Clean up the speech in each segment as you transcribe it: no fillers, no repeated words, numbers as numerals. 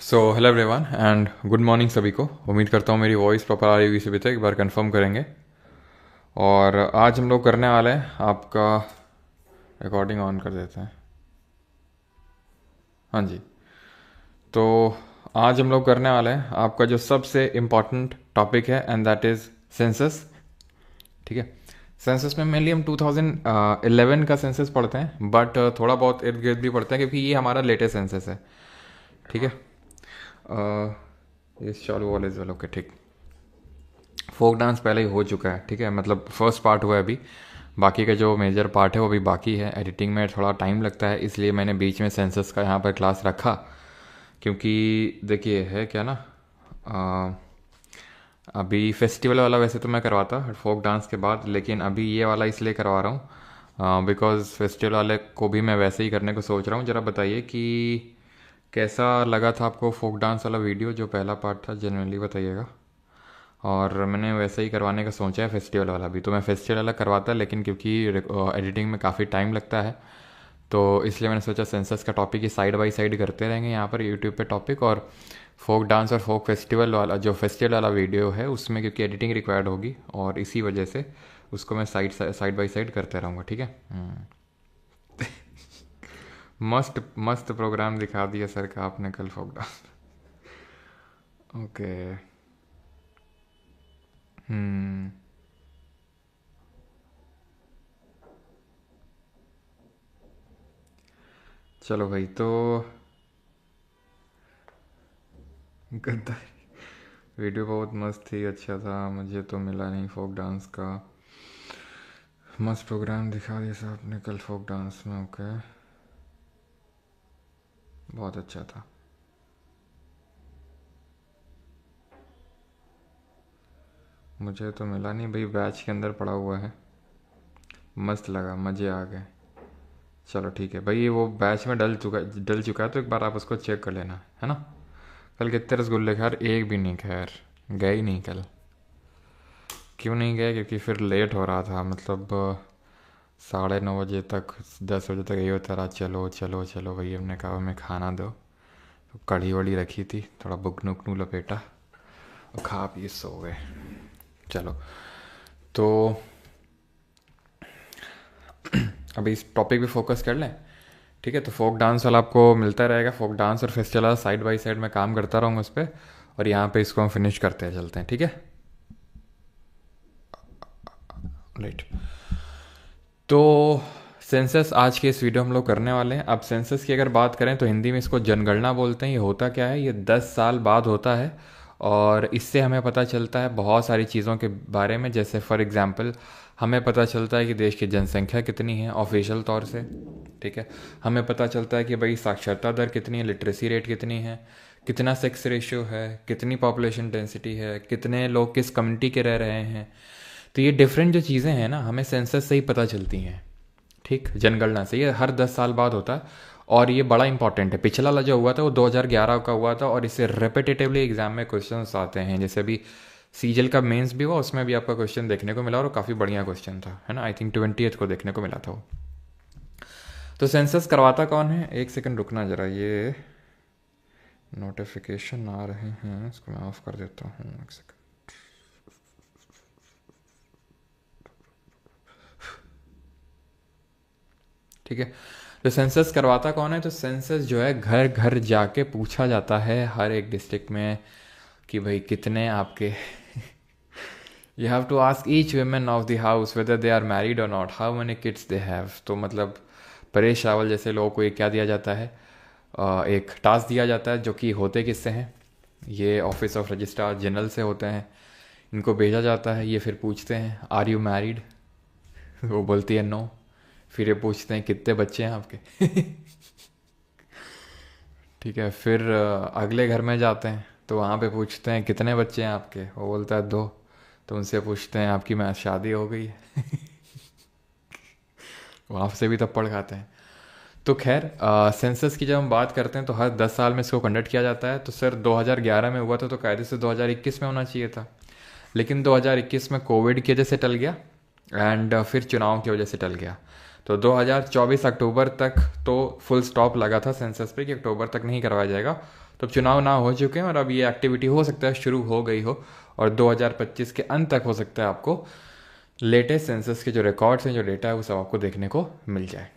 So hello everyone and good morning सभी को। उम्मीद करता हूँ मेरी वॉइस प्रॉपर आ रही होगी सभी तक। एक बार कंफर्म करेंगे। और आज हम लोग करने वाले हैं आपका रिकॉर्डिंग ऑन कर देते हैं। हाँ जी। तो आज हम लोग करने वाले हैं आपका जो सबसे इम्पॉर्टेंट टॉपिक है एंड दैट इज़ सेंसस। ठीक है। सेंसस में मेनली हम 2011 का सेंसस पढ़ते हैं, बट थोड़ा बहुत इर्द गिर्द भी पढ़ते हैं क्योंकि ये हमारा लेटेस्ट सेंसस है। ठीक है। ये चालू वाले वालों के ठीक। फोक डांस पहले ही हो चुका है। ठीक है, मतलब फर्स्ट पार्ट हुआ है अभी। बाकी का जो मेजर पार्ट है वो अभी बाकी है। एडिटिंग में थोड़ा टाइम लगता है, इसलिए मैंने बीच में सेंसस का यहाँ पर क्लास रखा। क्योंकि देखिए है क्या ना, आ, अभी फेस्टिवल वाला वैसे तो मैं करवाता फोक डांस के बाद, लेकिन अभी ये वाला इसलिए करवा रहा हूँ बिकॉज़ फेस्टिवल वाले को भी मैं वैसे ही करने को सोच रहा हूँ। ज़रा बताइए कि कैसा लगा था आपको फोक डांस वाला वीडियो, जो पहला पार्ट था। जनरली बताइएगा। और मैंने वैसे ही करवाने का सोचा है फेस्टिवल वाला भी। तो मैं फेस्टिवल वाला करवाता, लेकिन क्योंकि एडिटिंग में काफ़ी टाइम लगता है तो इसलिए मैंने सोचा सेंसस का topic he side by side करते रहेंगे यहाँ पर यूट्यूब पे टॉपिक, और फोक डांस और फोक फेस्टिवल वाला जो फेस्टिवल वाला वीडियो है उसमें क्योंकि एडिटिंग रिक्वायर्ड होगी, और इसी वजह से उसको मैं साइड बाय साइड करते रहूँगा। ठीक है। मस्त मस्त प्रोग्राम दिखा दिया सर का आपने कल फोक डांस। ओके। हम्म। चलो भाई, तो गद्दारी वीडियो बहुत मस्त थी, अच्छा था। मुझे तो मिला नहीं फोक डांस का। मस्त प्रोग्राम दिखा दिया साहब ने कल फोक डांस में। ओके, बहुत अच्छा था। मुझे तो मिला नहीं भाई, बैच के अंदर पड़ा हुआ है। मस्त लगा, मज़े आ गए। चलो ठीक है भाई, वो बैच में डल चुका है तो एक बार आप उसको चेक कर लेना, है ना। कल कितने रसगुल्ले खैर एक भी नहीं, खैर गए ही नहीं कल। क्यों नहीं गए? क्योंकि फिर लेट हो रहा था, मतलब 9:30 बजे तक, 10 बजे तक यही होता रहा, चलो चलो चलो भाई। हमने कहा हमें खाना दो, तो कढ़ी वड़ी रखी थी, थोड़ा बुकनू उकनू लपेटा और खा पी सो गए। चलो, तो अभी इस टॉपिक पे फोकस कर लें। ठीक है, तो फोक डांस वाला आपको मिलता रहेगा। फोक डांस और फेस्टिवल वाला साइड बाय साइड में काम करता रहूँगा उस पर, और यहाँ पे इसको हम फिनिश करते हैं, चलते हैं। ठीक है, राइट। तो सेंसस आज के इस वीडियो हम लोग करने वाले हैं। अब सेंसस की अगर बात करें तो हिंदी में इसको जनगणना बोलते हैं। ये होता क्या है? ये 10 साल बाद होता है, और इससे हमें पता चलता है बहुत सारी चीज़ों के बारे में। जैसे फॉर एग्जांपल हमें पता चलता है कि देश की जनसंख्या कितनी है ऑफिशियल तौर से। ठीक है, हमें पता चलता है कि भाई साक्षरता दर कितनी है, लिटरेसी रेट कितनी है, कितना सेक्स रेशियो है, कितनी पॉपुलेशन डेंसिटी है, कितने लोग किस कम्युनिटी के रह रहे हैं। तो ये डिफरेंट जो चीज़ें हैं ना, हमें सेंसस से ही पता चलती हैं। ठीक, जनगणना से। ये हर 10 साल बाद होता है, और ये बड़ा इंपॉर्टेंट है। पिछला वाला जो हुआ था वो 2011 का हुआ था, और इससे रिपीटेटिवली एग्जाम में क्वेश्चंस आते हैं। जैसे अभी सीजल का मेंस भी हुआ, उसमें भी आपका क्वेश्चन देखने को मिला, और काफ़ी बढ़िया क्वेश्चन था, है ना। आई थिंक 20th को देखने को मिला था वो। तो सेंसस करवाता कौन है? एक सेकंड रुकना ज़रा, ये नोटिफिकेशन आ रहे हैं, इसको मैं ऑफ कर देता हूँ, एक सेकंड। ठीक है, तो सेंसस करवाता कौन है? तो सेंसस जो है घर घर जाके पूछा जाता है हर एक डिस्ट्रिक्ट में कि भाई कितने आपके you have to ask each women of the house whether they are married और not, how many kids they have. तो मतलब परेश रावल जैसे लोगों को एक क्या दिया जाता है, एक टास्क दिया जाता है, जो कि होते किससे हैं? ये ऑफिस ऑफ रजिस्ट्रार जनरल से होते हैं। इनको भेजा जाता है, ये फिर पूछते हैं आर यू मैरिड, वो बोलती है नो। फिर ये पूछते हैं कितने बच्चे हैं आपके। ठीक है, फिर अगले घर में जाते हैं तो वहाँ पे पूछते हैं कितने बच्चे हैं आपके, वो बोलता है 2। तो उनसे पूछते हैं आपकी मैं शादी हो गई है। वहाँ से भी थप्पड़ खाते हैं। तो खैर सेंसस की जब हम बात करते हैं तो हर 10 साल में इसको कंडक्ट किया जाता है। तो सर 2011 में हुआ था, तो कायदे से 2021 में होना चाहिए था, लेकिन 2021 में कोविड की वजह से टल गया, एंड फिर चुनाव की वजह से टल गया। तो 2024 अक्टूबर तक तो फुल स्टॉप लगा था सेंसस पे कि अक्टूबर तक नहीं करवाया जाएगा। तो चुनाव ना हो चुके हैं और अब ये एक्टिविटी हो सकता है शुरू हो गई हो, और 2025 के अंत तक हो सकता है आपको लेटेस्ट सेंसस के जो रिकॉर्ड्स हैं, जो डेटा है, वो सब आपको देखने को मिल जाए।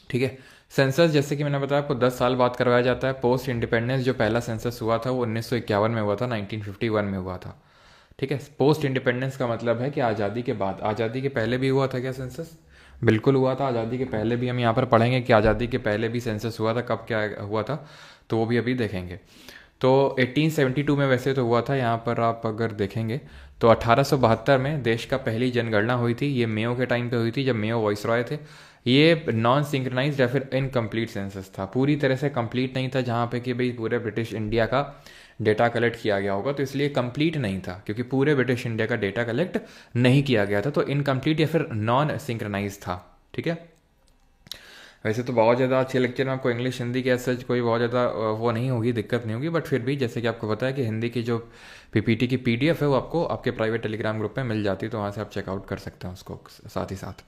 ठीक है। सेंसस जैसे कि मैंने बताया आपको 10 साल बाद करवाया जाता है। पोस्ट इंडिपेंडेंस जो पहला सेंसस हुआ था वो 1951 में हुआ था, 1951 में हुआ था। ठीक है। पोस्ट इंडिपेंडेंस का मतलब है कि आज़ादी के बाद। आज़ादी के पहले भी हुआ था क्या सेंसस? बिल्कुल हुआ था। आज़ादी के पहले भी हम यहाँ पर पढ़ेंगे कि आज़ादी के पहले भी सेंसस हुआ था, कब क्या हुआ था, तो वो भी अभी देखेंगे। तो 1872 में वैसे तो हुआ था, यहाँ पर आप अगर देखेंगे तो 1872 में देश का पहली जनगणना हुई थी। ये मेयो के टाइम पे हुई थी, जब मेयो वॉइसरॉय थे। ये नॉन सिंक्रोनाइज्ड या फिर इनकम्प्लीट सेंसस था, पूरी तरह से कंप्लीट नहीं था, जहाँ पे कि भाई पूरे ब्रिटिश इंडिया का डेटा कलेक्ट किया गया होगा, तो इसलिए कंप्लीट नहीं था क्योंकि पूरे ब्रिटिश इंडिया का डेटा कलेक्ट नहीं किया गया था, तो इनकम्प्लीट या फिर नॉन सिंक्रोनाइज था। ठीक है। वैसे तो बहुत ज़्यादा अच्छे लेक्चर में आपको इंग्लिश हिंदी के सच कोई बहुत ज़्यादा वो नहीं होगी, दिक्कत नहीं होगी, बट फिर भी जैसे कि आपको पता है कि हिंदी की जो पीपीटी की पीडीएफ है वो आपको आपके प्राइवेट टेलीग्राम ग्रुप में मिल जाती है, तो वहाँ से आप चेकआउट कर सकते हैं उसको साथ ही साथ।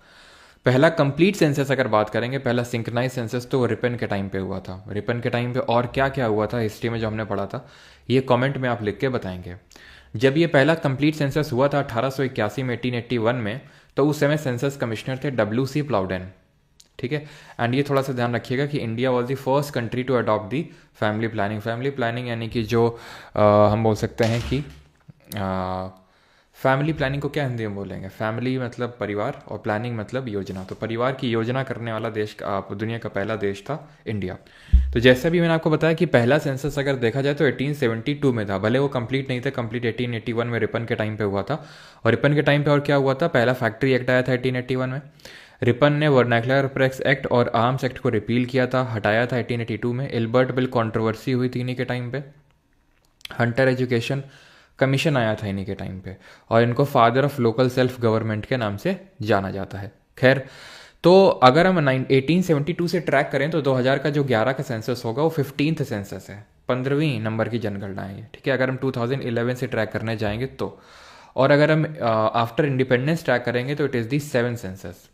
पहला कंप्लीट सेंसस अगर बात करेंगे, पहला सिंक्रोनाइज सेंसस, तो रिपन के टाइम पे हुआ था। रिपन के टाइम पे और क्या क्या हुआ था हिस्ट्री में जो हमने पढ़ा था, ये कमेंट में आप लिख के बताएंगे। जब ये पहला कंप्लीट सेंसस हुआ था 1881 में, 1881 में, तो उस समय सेंसस कमिश्नर थे WC प्लाउडेन। ठीक है। एंड ये थोड़ा सा ध्यान रखिएगा कि India was the first country to adopt the family planning. Family planning यानी कि जो हम बोल सकते हैं कि फैमिली प्लानिंग को क्या हिंदी में बोलेंगे? फैमिली मतलब परिवार और प्लानिंग मतलब योजना, तो परिवार की योजना करने वाला देश का दुनिया का पहला देश था इंडिया। तो जैसा भी मैंने आपको बताया कि पहला सेंसस अगर देखा जाए तो 1872 में था, भले वो कंप्लीट नहीं था, कंप्लीट 1881 में रिपन के टाइम पे हुआ था। और रिपन के टाइम पे और क्या हुआ था, पहला फैक्ट्री एक्ट आया था 1881 में। रिपन ने वर्नैकुलर प्रेस एक्ट और आर्म्स एक्ट को रिपील किया था, हटाया था 1882 में। एल्बर्ट बिल कंट्रोवर्सी हुई थी इन्हीं के टाइम पे। हंटर एजुकेशन कमीशन आया था इन्हीं के टाइम पे, और इनको father of local self government के नाम से जाना जाता है। खैर, तो अगर हम 1872 से ट्रैक करें तो 2000 का जो 11 का सेंसस होगा वो 15th सेंसस है, 15वीं नंबर की जनगणना है। ठीक है। अगर हम 2011 से ट्रैक करने जाएंगे तो, और अगर हम आफ्टर इंडिपेंडेंस ट्रैक करेंगे तो it is the 7th census.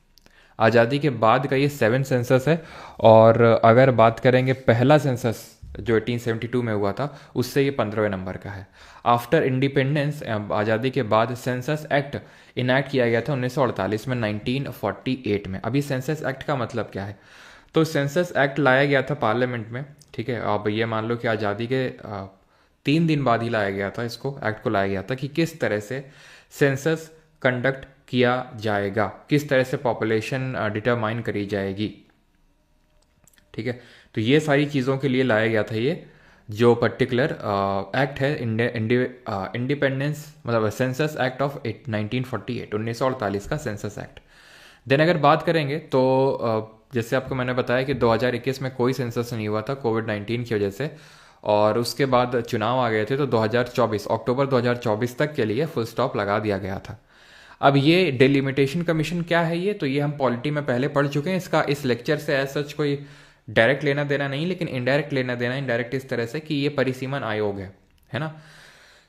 आज़ादी के बाद का ये 7th सेंसस है। और अगर बात करेंगे पहला सेंसस जो 1872 में हुआ था, उससे ये 15वें नंबर का है। आफ्टर इंडिपेंडेंस, आज़ादी के बाद सेंसस एक्ट इनैक्ट किया गया था 1948 में, 1948 में। अभी सेंसस एक्ट का मतलब क्या है? तो सेंसस एक्ट लाया गया था पार्लियामेंट में। ठीक है। अब ये मान लो कि आज़ादी के 3 दिन बाद ही लाया गया था, इसको एक्ट को लाया गया था कि किस तरह से सेंसस कंडक्ट किया जाएगा, किस तरह से पॉपुलेशन डिटरमाइन करी जाएगी। ठीक है। तो ये सारी चीज़ों के लिए लाया गया था ये जो पर्टिकुलर एक्ट है, इंडिपेंडेंस मतलब सेंसस एक्ट ऑफ 1948, 1948 का सेंसस एक्ट। देन अगर बात करेंगे तो जैसे आपको मैंने बताया कि 2021 में कोई सेंसस नहीं हुआ था कोविड-19 की वजह से, और उसके बाद चुनाव आ गए थे, तो 2024 अक्टूबर 2024 तक के लिए फुल स्टॉप लगा दिया गया था। अब ये डिलिमिटेशन कमीशन क्या है, ये तो ये हम पॉलिटी में पहले पढ़ चुके हैं। इसका इस लेक्चर से एज सच कोई डायरेक्ट लेना देना नहीं, लेकिन इनडायरेक्ट लेना देना। इनडायरेक्ट इस तरह से कि ये परिसीमन आयोग है ना।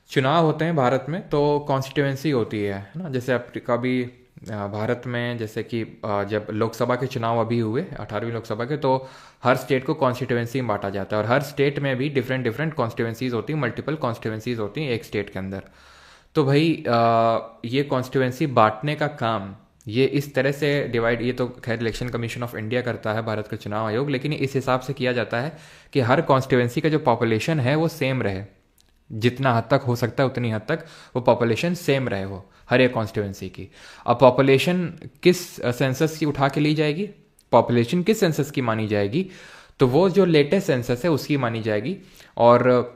चुनाव होते हैं भारत में तो कॉन्स्टिट्यूएंसी होती है ना। जैसे अब कभी भारत में जैसे कि जब लोकसभा के चुनाव अभी हुए 18वीं लोकसभा के, तो हर स्टेट को कॉन्स्टिट्यूएंसी में बांटा जाता है, और हर स्टेट में भी डिफरेंट डिफरेंट कॉन्स्टिट्यूएंसीज होती हैं, मल्टीपल कॉन्स्टिट्यूएंसीज होती हैं एक स्टेट के अंदर। तो भाई ये कॉन्स्टिट्यूएंसी बांटने का काम ये इस तरह से डिवाइड, ये तो खैर इलेक्शन कमीशन ऑफ इंडिया करता है, भारत का चुनाव आयोग, लेकिन इस हिसाब से किया जाता है कि हर कॉन्स्टिट्यूएंसी का जो पॉपुलेशन है वो सेम रहे, जितना हद तक हो सकता है उतनी हद तक वो पॉपुलेशन सेम रहे वो हर एक कॉन्स्टिट्यूएंसी की। अब पॉपुलेशन किस सेंसस की उठा के ली जाएगी, पॉपुलेशन किस सेंसस की मानी जाएगी, तो वो जो लेटेस्ट सेंसस है उसकी मानी जाएगी, और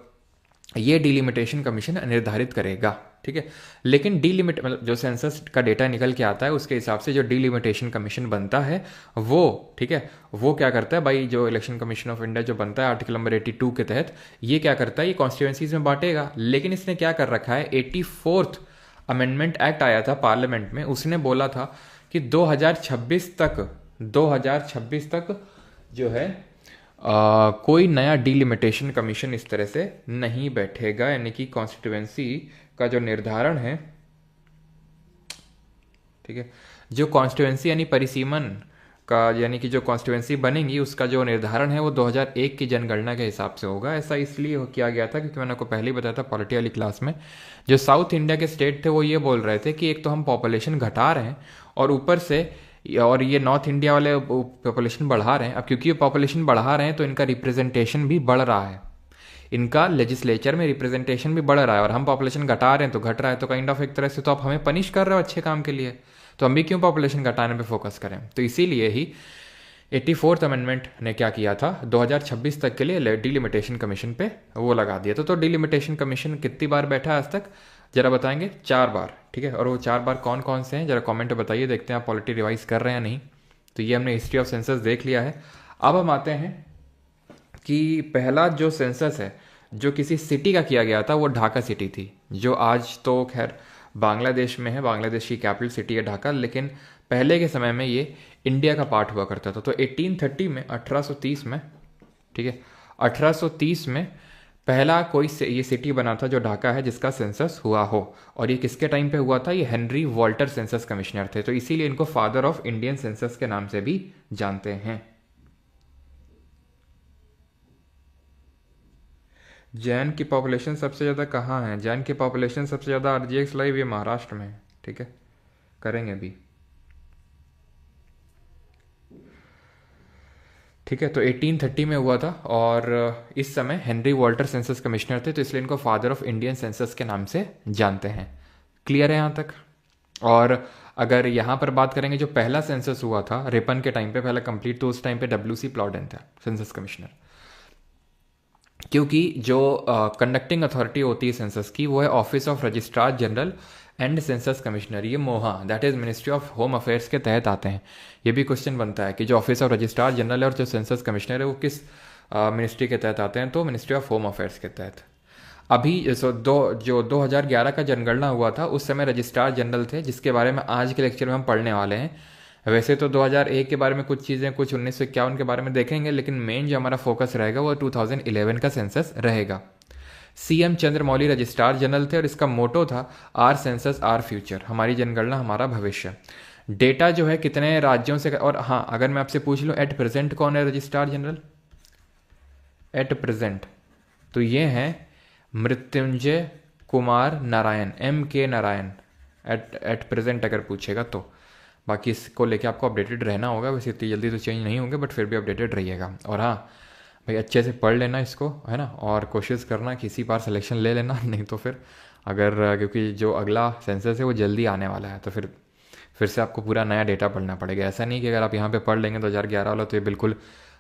ये डिलिमिटेशन कमीशन निर्धारित करेगा। ठीक है। लेकिन डिलिमिट मतलब जो सेंसस का डेटा निकल के आता है उसके हिसाब से जो डिलिमिटेशन कमीशन बनता है वो, ठीक है, वो क्या करता है भाई, जो इलेक्शन कमीशन ऑफ इंडिया जो बनता है आर्टिकल नंबर 82 के तहत, ये क्या करता है, ये कॉन्स्टिट्यूएंसीज में बांटेगा। लेकिन इसने क्या कर रखा है, 84th अमेंडमेंट एक्ट आया था पार्लियामेंट में, उसने बोला था कि 2026 तक जो है कोई नया डिलिमिटेशन कमीशन इस तरह से नहीं बैठेगा, यानी कि कॉन्स्टिट्यूएंसी का जो निर्धारण है, ठीक है, जो कॉन्स्टिट्यूएंसी यानी परिसीमन का, यानी कि जो कॉन्स्टिट्यूएंसी बनेंगी उसका जो निर्धारण है वो 2001 की जनगणना के हिसाब से होगा। ऐसा इसलिए किया गया था क्योंकि मैंने आपको पहले ही बताया था पॉलिटी वाली क्लास में, जो साउथ इंडिया के स्टेट थे वो ये बोल रहे थे कि एक तो हम पॉपुलेशन घटा रहे हैं और ऊपर से, और ये नॉर्थ इंडिया वाले पॉपुलेशन बढ़ा रहे हैं। अब क्योंकि ये पॉपुलेशन बढ़ा रहे हैं तो इनका रिप्रेजेंटेशन भी बढ़ रहा है, इनका लेजिस्लेचर में रिप्रेजेंटेशन भी बढ़ रहा है, और हम पॉपुलेशन घटा रहे हैं तो घट रहा है, तो काइंड ऑफ एक तरह से तो आप हमें पनिश कर रहे हो अच्छे काम के लिए, तो हम भी क्यों पॉपुलेशन घटाने पे फोकस करें। तो इसीलिए ही 84th अमेंडमेंट ने क्या किया था, 2026 तक के लिए डिलिमिटेशन कमीशन पे वो लगा दिया था। तो डिलिमिटेशन कमीशन कितनी बार बैठा है आज तक, जरा बताएंगे? 4 बार, ठीक है। और वो 4 बार कौन कौन से हैं जरा कमेंट में बताइए, देखते हैं आप पॉलिटी रिवाइज कर रहे हैं या नहीं। तो ये हमने हिस्ट्री ऑफ सेंसस देख लिया है। अब हम आते हैं कि पहला जो सेंसस है जो किसी सिटी का किया गया था वो ढाका सिटी थी, जो आज तो खैर बांग्लादेश में है, बांग्लादेश की कैपिटल सिटी है ढाका, लेकिन पहले के समय में ये इंडिया का पार्ट हुआ करता था। तो 1830 में, 1830 में, ठीक है, 1830 में पहला कोई ये सिटी बना था जो ढाका है जिसका सेंसस हुआ हो। और ये किसके टाइम पे हुआ था, ये हेनरी वॉल्टर सेंसस कमिश्नर थे, तो इसीलिए इनको फादर ऑफ इंडियन सेंसस के नाम से भी जानते हैं। जैन की पॉपुलेशन सबसे ज़्यादा कहाँ है? जैन की पॉपुलेशन सबसे ज़्यादा आरजीएक्स लाइव ये महाराष्ट्र में है, ठीक है, करेंगे भी, ठीक है। तो 1830 में हुआ था और इस समय हेनरी वॉल्टर सेंसस कमिश्नर थे, तो इसलिए इनको फादर ऑफ इंडियन सेंसस के नाम से जानते हैं। क्लियर है यहाँ तक? और अगर यहाँ पर बात करेंगे जो पहला सेंसस हुआ था रिपन के टाइम पे पहला कंप्लीट, तो उस टाइम पे WC प्लॉडेन था सेंसस कमिश्नर, क्योंकि जो कंडक्टिंग अथॉरिटी होती है सेंसस की वो है office of registrar general and census commissioner, ये मोहा, that is ministry of home affairs के तहत आते हैं। ये भी क्वेश्चन बनता है कि जो ऑफिस ऑफ रजिस्ट्रार जनरल है और जो सेंसस कमिश्नर है वो किस मिनिस्ट्री के तहत आते हैं, तो मिनिस्ट्री ऑफ होम अफेयर्स के तहत। अभी जो 2011 का जनगणना हुआ था उस समय रजिस्ट्रार जनरल थे, जिसके बारे में आज के लेक्चर में हम पढ़ने वाले हैं। वैसे तो 2001 के बारे में कुछ चीज़ें, कुछ 1951 के बारे में देखेंगे, लेकिन मेन जो हमारा फोकस रहेगा वो 2011 का सेंसस रहेगा। CM चंद्रमौली रजिस्ट्रार जनरल थे और इसका मोटो था आर सेंसस आर फ्यूचर, हमारी जनगणना हमारा भविष्य। डेटा जो है कितने राज्यों से, और हाँ अगर मैं आपसे पूछ लूँ एट प्रेजेंट कौन है रजिस्ट्रार जनरल एट प्रेजेंट, तो ये हैं Mrityunjay Kumar Narayan, MK Narayan at present अगर पूछेगा तो। बाकी इसको लेके आपको अपडेटेड रहना होगा, वैसे इतनी जल्दी तो चेंज नहीं होंगे बट फिर भी अपडेटेड रहिएगा। और हाँ भाई अच्छे से पढ़ लेना इसको, है ना, और कोशिश करना किसी बार सिलेक्शन ले लेना, नहीं तो फिर अगर, क्योंकि जो अगला सेंसस है वो जल्दी आने वाला है, तो फिर से आपको पूरा नया डेटा पढ़ना पड़ेगा। ऐसा नहीं कि अगर आप यहाँ पे पढ़ लेंगे 2011 वाला तो ये बिल्कुल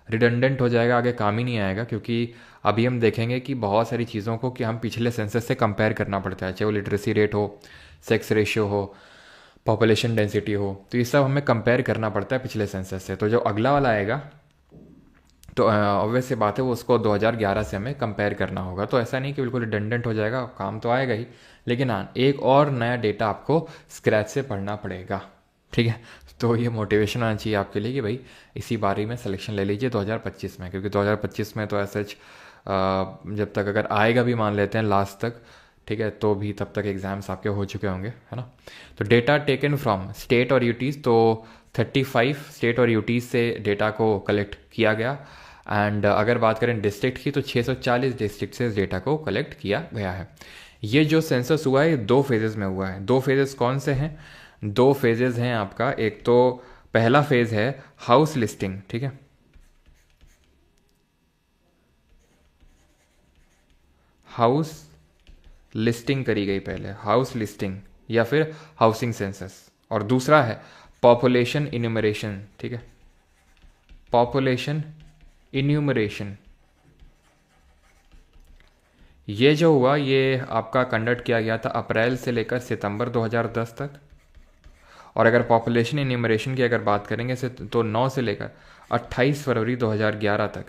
रिडंडेंट हो जाएगा, आगे काम ही नहीं आएगा, क्योंकि अभी हम देखेंगे कि बहुत सारी चीज़ों को कि हम पिछले सेंसस से कंपेयर करना पड़ता है, चाहे वो लिटरेसी रेट हो, सेक्स रेशियो हो, पॉपुलेशन डेंसिटी हो, तो ये सब हमें कंपेयर करना पड़ता है पिछले सेंसस से। तो जो अगला वाला आएगा तो ऑब्वियस सी बात है वो उसको 2011 से हमें कंपेयर करना होगा। तो ऐसा नहीं कि बिल्कुल रिडंडेंट हो जाएगा, काम तो आएगा ही, लेकिन हाँ एक और नया डेटा आपको स्क्रैच से पढ़ना पड़ेगा, ठीक है। तो ये मोटिवेशन आना चाहिए आपके लिए कि भाई इसी बारी में सिलेक्शन ले लीजिए 2025 में, क्योंकि 2025 में तो ऐसा जब तक अगर आएगा भी मान लेते हैं लास्ट तक, ठीक है, तो भी तब तक एग्जाम्स आपके हो चुके होंगे, है ना। तो डेटा टेकन फ्रॉम स्टेट और यूटीज, तो 35 स्टेट और यूटीज से डेटा को कलेक्ट किया गया। एंड अगर बात करें डिस्ट्रिक्ट की तो 640 डिस्ट्रिक्ट से डेटा को कलेक्ट किया गया है। ये जो सेंसस हुआ है 2 फेजेस में हुआ है। 2 फेजेस कौन से हैं? 2 फेजेस हैं आपका, एक तो पहला फेज है हाउस लिस्टिंग, ठीक है, हाउस लिस्टिंग करी गई पहले, हाउस लिस्टिंग या फिर हाउसिंग सेंसस। और दूसरा है पॉपुलेशन इन्यूमरेशन, ठीक है, पॉपुलेशन इन्यूमरेशन। ये जो हुआ ये आपका कंडक्ट किया गया था अप्रैल से लेकर सितंबर 2010 तक। और अगर पॉपुलेशन इन्यूमरेशन की अगर बात करेंगे से तो 9 से लेकर 28 फरवरी 2011 तक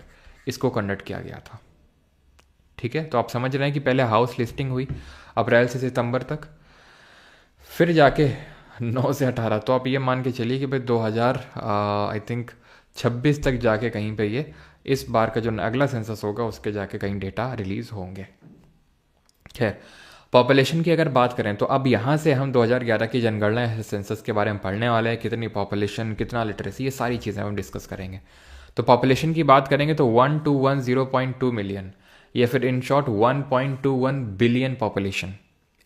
इसको कंडक्ट किया गया था, ठीक है। तो आप समझ रहे हैं कि पहले हाउस लिस्टिंग हुई अप्रैल से सितंबर तक, फिर जाके 9 से 18, तो आप ये मान के चलिए कि भाई 2000 आई थिंक 26 तक जाके कहीं पे ये इस बार का जो अगला सेंसस होगा उसके जाके कहीं डेटा रिलीज होंगे। खैर पॉपुलेशन की अगर बात करें तो अब यहाँ से हम 2011 की जनगणना सेंसस के बारे में पढ़ने वाले हैं, कितनी पॉपुलेशन, कितना लिटरेसी, ये सारी चीज़ें हम डिस्कस करेंगे। तो पॉपुलेशन की बात करेंगे तो 1210.2 मिलियन, या फिर इन शॉर्ट 1.21 बिलियन पॉपुलेशन,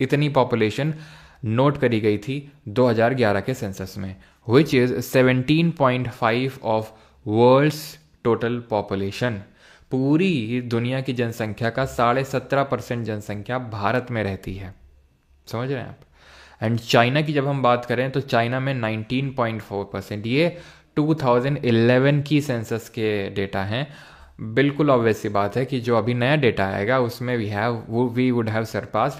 इतनी पॉपुलेशन नोट करी गई थी 2011 के सेंसस में, which is 17.5 of world's total population. पूरी दुनिया की जनसंख्या का 17.5% जनसंख्या भारत में रहती है, समझ रहे हैं आप। एंड चाइना की जब हम बात करें तो चाइना में 19.4%, ये 2011 की सेंसस के डेटा हैं। बिल्कुल ऑब्वियस सी बात है कि जो अभी नया डेटा आएगा उसमें we would have surpassed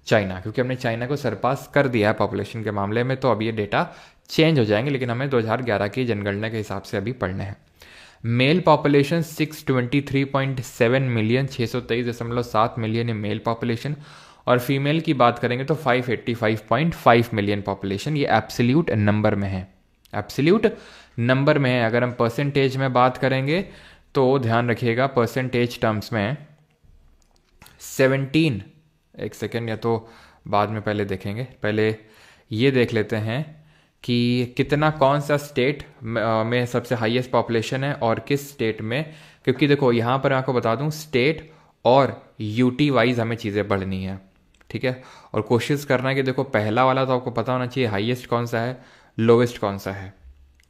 China, क्योंकि हमने चाइना को सरपास कर दिया है पॉपुलेशन के मामले में। तो अब ये डेटा चेंज हो जाएंगे, लेकिन हमें 2011 की जनगणना के हिसाब से अभी पढ़ने हैं। मेल पॉपुलेशन 623.7 मिलियन, 623.7 मिलियन है मेल पॉपुलेशन। और फीमेल की बात करेंगे तो 585.5 मिलियन पॉपुलेशन। ये एब्सोल्यूट नंबर में है, एब्सोल्यूट नंबर में है। अगर हम परसेंटेज में बात करेंगे तो ध्यान रखिएगा, परसेंटेज टर्म्स में 17, एक सेकेंड, या तो बाद में पहले देखेंगे, पहले ये देख लेते हैं कि कितना, कौन सा स्टेट में सबसे हाईएस्ट पॉपुलेशन है और किस स्टेट में। क्योंकि देखो यहाँ पर आपको बता दूँ, स्टेट और यूटी वाइज हमें चीज़ें पढ़नी है, ठीक है। और कोशिश करना है कि देखो पहला वाला तो आपको पता होना चाहिए हाईएस्ट कौन सा है, लोवेस्ट कौन सा है,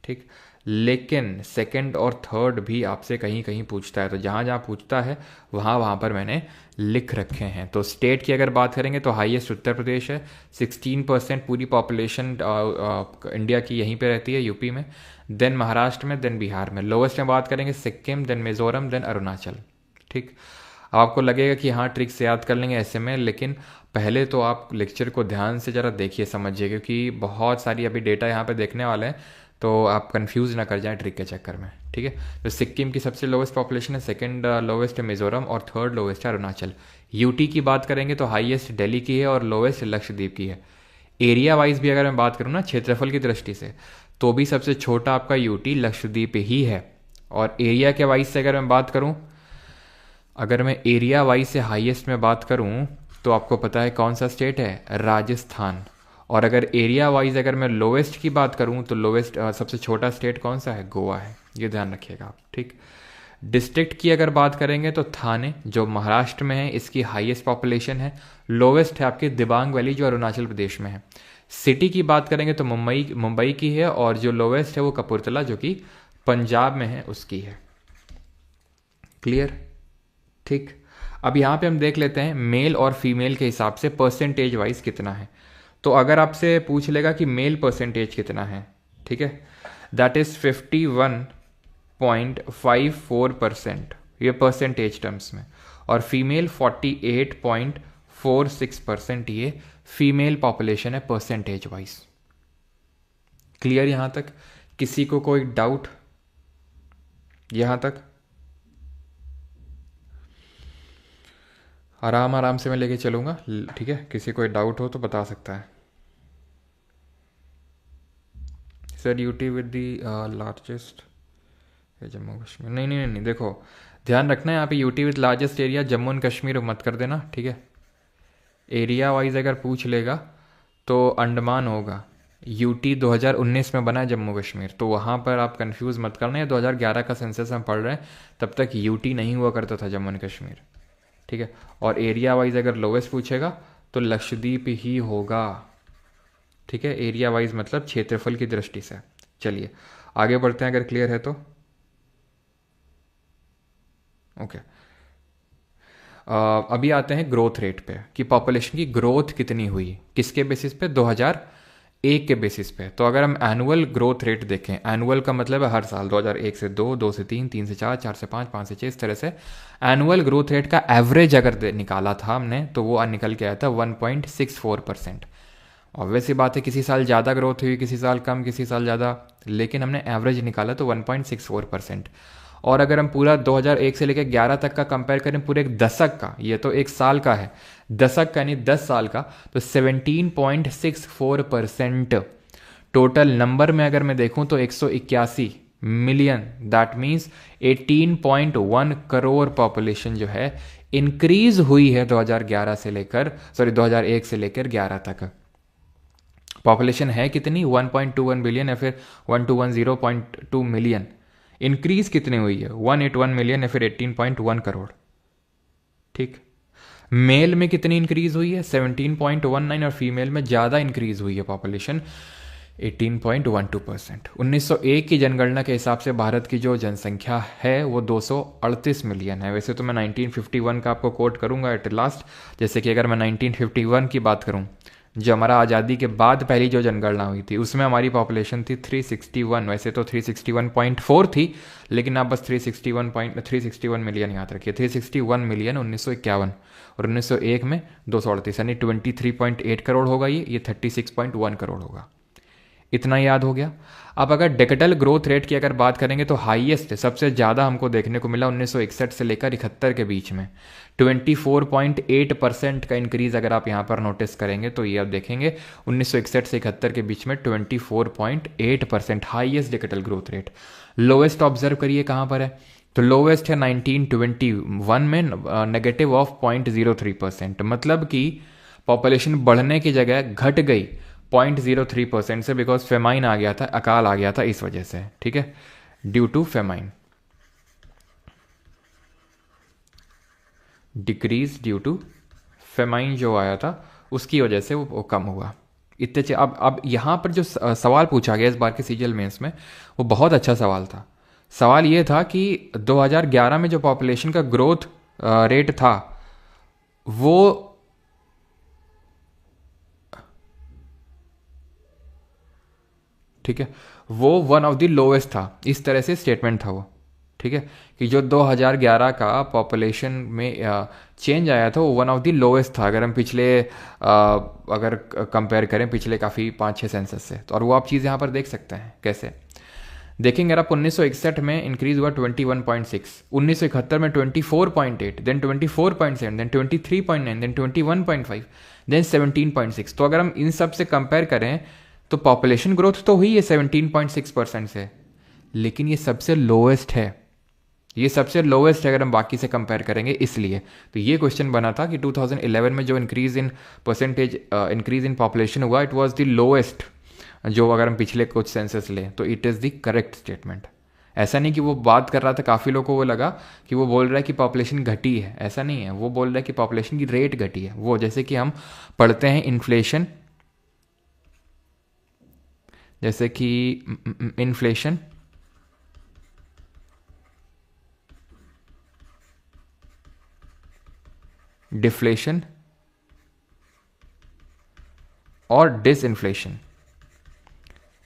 ठीक। लेकिन सेकंड और थर्ड भी आपसे कहीं कहीं पूछता है, तो जहाँ जहाँ पूछता है वहाँ वहाँ पर मैंने लिख रखे हैं। तो स्टेट की अगर बात करेंगे तो हाईएस्ट उत्तर प्रदेश है, 16% पूरी पॉपुलेशन इंडिया की यहीं पे रहती है, यूपी में। देन महाराष्ट्र में, देन बिहार में। लोवेस्ट में बात करेंगे सिक्किम, देन मिजोरम, देन अरुणाचल, ठीक। अब आपको लगेगा कि हाँ ट्रिक से याद कर लेंगे ऐसे में, लेकिन पहले तो आप लेक्चर को ध्यान से ज़रा देखिए, समझिए, क्योंकि बहुत सारी अभी डेटा यहाँ पे देखने वाले हैं, तो आप कंफ्यूज ना कर जाएं ट्रिक के चक्कर में, ठीक है। तो सिक्किम की सबसे लोवेस्ट पॉपुलेशन है, सेकंड लोवेस्ट है मिजोरम, और थर्ड लोवेस्ट है अरुणाचल। यूटी की बात करेंगे तो हाईएस्ट दिल्ली की है और लोवेस्ट लक्षद्वीप की है। एरिया वाइज भी अगर मैं बात करूँ ना, क्षेत्रफल की दृष्टि से, तो भी सबसे छोटा आपका यूटी लक्षद्वीप ही है। और एरिया के वाइज से अगर मैं बात करूँ, अगर मैं एरिया वाइज से हाईएस्ट में बात करूँ तो आपको पता है कौन सा स्टेट है, राजस्थान। और अगर एरिया वाइज अगर मैं लोवेस्ट की बात करूं तो लोवेस्ट सबसे छोटा स्टेट कौन सा है, गोवा है, ये ध्यान रखिएगा आप, ठीक। डिस्ट्रिक्ट की अगर बात करेंगे तो थाने जो महाराष्ट्र में है, इसकी हाईएस्ट पॉपुलेशन है। लोवेस्ट है आपकी दिबांग वैली जो अरुणाचल प्रदेश में है। सिटी की बात करेंगे तो मुंबई की है, और जो लोवेस्ट है वो कपूरथला जो कि पंजाब में है उसकी है। क्लियर, ठीक। अब यहाँ पे हम देख लेते हैं मेल और फीमेल के हिसाब से परसेंटेज वाइज कितना है। तो अगर आपसे पूछ लेगा कि मेल परसेंटेज कितना है, ठीक है, दैट इज 51.54%, ये परसेंटेज टर्म्स में। और फीमेल 48.46%, ये फीमेल पॉपुलेशन है परसेंटेज वाइज। क्लियर यहाँ तक? किसी को कोई डाउट यहाँ तक? आराम आराम से मैं लेके चलूँगा, ठीक है। किसी कोई डाउट हो तो बता सकता है। Sir UT with the largest Jammu Kashmir, नहीं नहीं नहीं, देखो ध्यान रखना है यहाँ पे UT with largest area Jammu and Kashmir मत कर देना, ठीक है। एरिया वाइज अगर पूछ लेगा तो अंडमान होगा। यूटी 2019 में बना है जम्मू कश्मीर, तो वहाँ पर आप कंफ्यूज मत करना। 2011 का सेंसस हम पढ़ रहे हैं, तब तक यूटी नहीं हुआ करता था जम्मू एंड कश्मीर, ठीक है। और एरिया वाइज अगर लोवेस्ट पूछेगा तो लक्षद्वीप ही होगा, ठीक है। एरिया वाइज मतलब क्षेत्रफल की दृष्टि से। चलिए आगे बढ़ते हैं, अगर क्लियर है तो। ओके, अभी आते हैं ग्रोथ रेट पे कि पॉपुलेशन की ग्रोथ कितनी हुई, किसके बेसिस पे, 2001 के बेसिस पे। तो अगर हम एनुअल ग्रोथ रेट देखें, एनुअल का मतलब है हर साल, 2001 से 2, 2 से 3, 3 से 4, 4 से 5, 5 से 6, इस तरह से एनुअल ग्रोथ रेट का एवरेज अगर निकाला था हमने तो वो निकल के आया था 1.64%। ऑब्वियस ही बात है, किसी साल ज़्यादा ग्रोथ हुई, किसी साल कम, किसी साल ज़्यादा, लेकिन हमने एवरेज निकाला तो 1.64%। और अगर हम पूरा 2001 से लेकर 11 तक का कंपेयर करें, पूरे एक दशक का, ये तो एक साल का है, दशक का यानी 10 साल का, तो 17.64%। टोटल नंबर में अगर मैं देखूं तो 181 million, that means 18.1 crore population जो है इंक्रीज हुई है 2011 से लेकर 2001 से लेकर 11 तक। पॉपुलेशन है कितनी, 1.21 बिलियन या फिर 1210.2 मिलियन। इंक्रीज कितनी हुई है, 181 मिलियन या फिर 18.1 करोड़। ठीक। मेल में कितनी इंक्रीज हुई है, 17.19, और फीमेल में ज़्यादा इंक्रीज हुई है पॉपुलेशन, 18.12%। 1901 की जनगणना के हिसाब से भारत की जो जनसंख्या है वो 238 मिलियन है। वैसे तो मैं 1951 का आपको कोट करूंगा एट लास्ट, जैसे कि अगर मैं 1951 की बात करूं, जो हमारा आज़ादी के बाद पहली जो जनगणना हुई थी, उसमें हमारी पॉपुलेशन थी 361। वैसे तो 361.4 थी, लेकिन आप बस 361 मिलियन याद रखिए। 361 मिलियन 1951, और 1901 में 238, यानी 23.8 करोड़ होगा। ये 36.1 करोड़ होगा। इतना याद हो गया। अब अगर डेकेडल ग्रोथ रेट की अगर बात करेंगे तो हाईएस्ट, सबसे ज़्यादा हमको देखने को मिला 1961 से लेकर 71 के बीच में 24.8% का इंक्रीज। अगर आप यहाँ पर नोटिस करेंगे तो ये आप देखेंगे 1961 से 71 के बीच में 24.8% highest decadal growth rate. Lowest observe करिए कहाँ पर है, तो लोवेस्ट है 1921 में नेगेटिव ऑफ 0.03%, मतलब कि पॉपुलेशन बढ़ने की जगह घट गई 0.03% से, बिकॉज फेमाइन आ गया था, अकाल आ गया था इस वजह से। ठीक है, due to famine, decrease due to famine जो आया था उसकी वजह से वो कम हुआ। इतने अब यहाँ पर जो सवाल पूछा गया इस बार के सीजीएल मेंस में, वो बहुत अच्छा सवाल था। सवाल ये था कि 2011 में जो पॉपुलेशन का ग्रोथ रेट था वो ठीक है, वो वन ऑफ द लोएस्ट था, इस तरह से स्टेटमेंट था वो। ठीक है, कि जो 2011 का पॉपुलेशन में चेंज आया था वो वन ऑफ द लोएस्ट था, अगर हम पिछले अगर कंपेयर करें पिछले काफ़ी 5-6 सेंसस से। तो और वो आप चीज़ यहाँ पर देख सकते हैं कैसे देखेंगे। अगर आप 1961 में इंक्रीज हुआ 21.6, 1971 में 24.8, देन 24.7, देन 23.9, देन 21.5, देन 17.6। तो अगर हम इन सब से कंपेयर करें तो पॉपुलेशन ग्रोथ तो हुई है 17.6% से, लेकिन ये सबसे लोएस्ट है, ये सबसे लोएस्ट है अगर हम बाकी से कंपेयर करेंगे। इसलिए तो ये क्वेश्चन बना था कि 2011 में जो increase in percentage increase in population हुआ, इट वाज द लोएस्ट, जो अगर हम पिछले कुछ सेंसस लें तो it is the correct statement. ऐसा नहीं कि वो बात कर रहा था, काफ़ी लोगों को वो लगा कि वो बोल रहा है कि पॉपुलेशन घटी है, ऐसा नहीं है। वो बोल रहा है कि पॉपुलेशन की रेट घटी है। वो जैसे कि हम पढ़ते हैं इन्फ्लेशन, जैसे कि इन्फ्लेशन, डिफ्लेशन और डिसइन्फ्लेशन,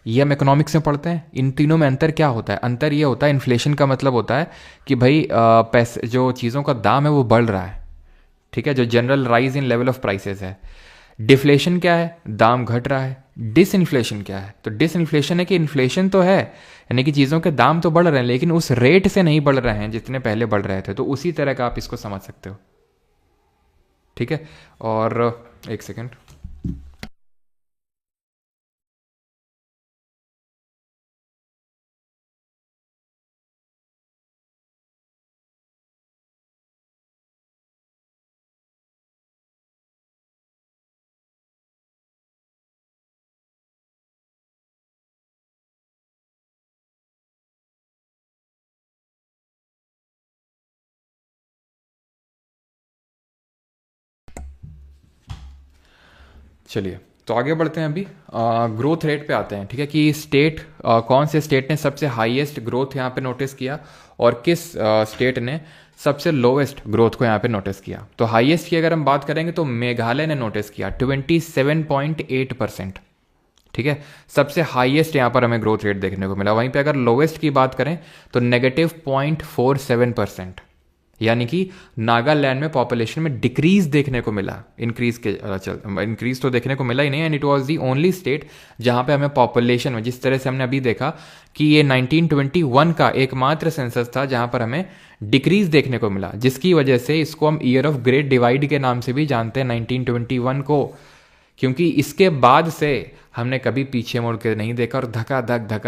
ये हम इकोनॉमिक्स में पढ़ते हैं। इन तीनों में अंतर क्या होता है? अंतर ये होता है, इन्फ्लेशन का मतलब होता है कि भाई पैसे, जो चीज़ों का दाम है वो बढ़ रहा है। ठीक है, जो general rise in level of prices है। डिफ्लेशन क्या है? दाम घट रहा है। डिसइन्फ्लेशन क्या है? तो डिसइन्फ्लेशन है कि इन्फ्लेशन तो है, यानी कि चीज़ों के दाम तो बढ़ रहे हैं लेकिन उस रेट से नहीं बढ़ रहे हैं जितने पहले बढ़ रहे थे। तो उसी तरह का आप इसको समझ सकते हो। ठीक है, और एक सेकेंड, चलिए तो आगे बढ़ते हैं। अभी ग्रोथ रेट पे आते हैं। ठीक है, कि स्टेट कौन से स्टेट ने सबसे हाईएस्ट ग्रोथ यहाँ पे नोटिस किया और किस स्टेट ने सबसे लोवेस्ट ग्रोथ को यहाँ पे नोटिस किया। तो हाईएस्ट की अगर हम बात करेंगे तो मेघालय ने नोटिस किया 27.8%। ठीक है, सबसे हाईएस्ट यहाँ पर हमें ग्रोथ रेट देखने को मिला। वहीं पे अगर लोवेस्ट की बात करें तो -0.47%, यानी कि नागालैंड में पॉपुलेशन में डिक्रीज देखने को मिला। इंक्रीज तो देखने को मिला ही नहीं, and it was the only state जहां पे हमें पॉपुलेशन में, जिस तरह से हमने अभी देखा कि ये 1921 का एकमात्र सेंसस था जहां पर हमें डिक्रीज देखने को मिला, जिसकी वजह से इसको हम ईयर ऑफ ग्रेट डिवाइड के नाम से भी जानते हैं 1921 को, क्योंकि इसके बाद से हमने कभी पीछे मुड़ के नहीं देखा और धका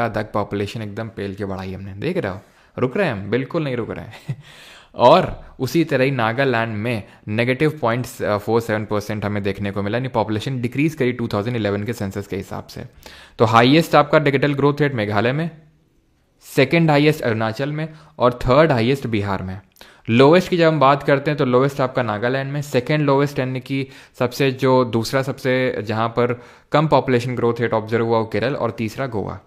धक पॉपुलेशन एकदम पेल के बढ़ाई हमने। देख रहे हो, रुक रहे हैं हम? बिल्कुल नहीं रुक रहे हैं। और उसी तरह ही नागालैंड में -0.47% हमें देखने को मिला, यानी पॉपुलेशन डिक्रीज करी 2011 के सेंसस के हिसाब से। तो हाईएस्ट आपका डिजिटल ग्रोथ रेट मेघालय में, सेकेंड हाईएस्ट अरुणाचल में और थर्ड हाईएस्ट बिहार में। लोवेस्ट की जब हम बात करते हैं तो लोवेस्ट आपका नागालैंड में, सेकेंड लोवेस्ट यानी कि सबसे जो दूसरा सबसे जहां पर कम पॉपुलेशन ग्रोथ रेट ऑब्जर्व हुआ वो केरल, और तीसरा गोवा।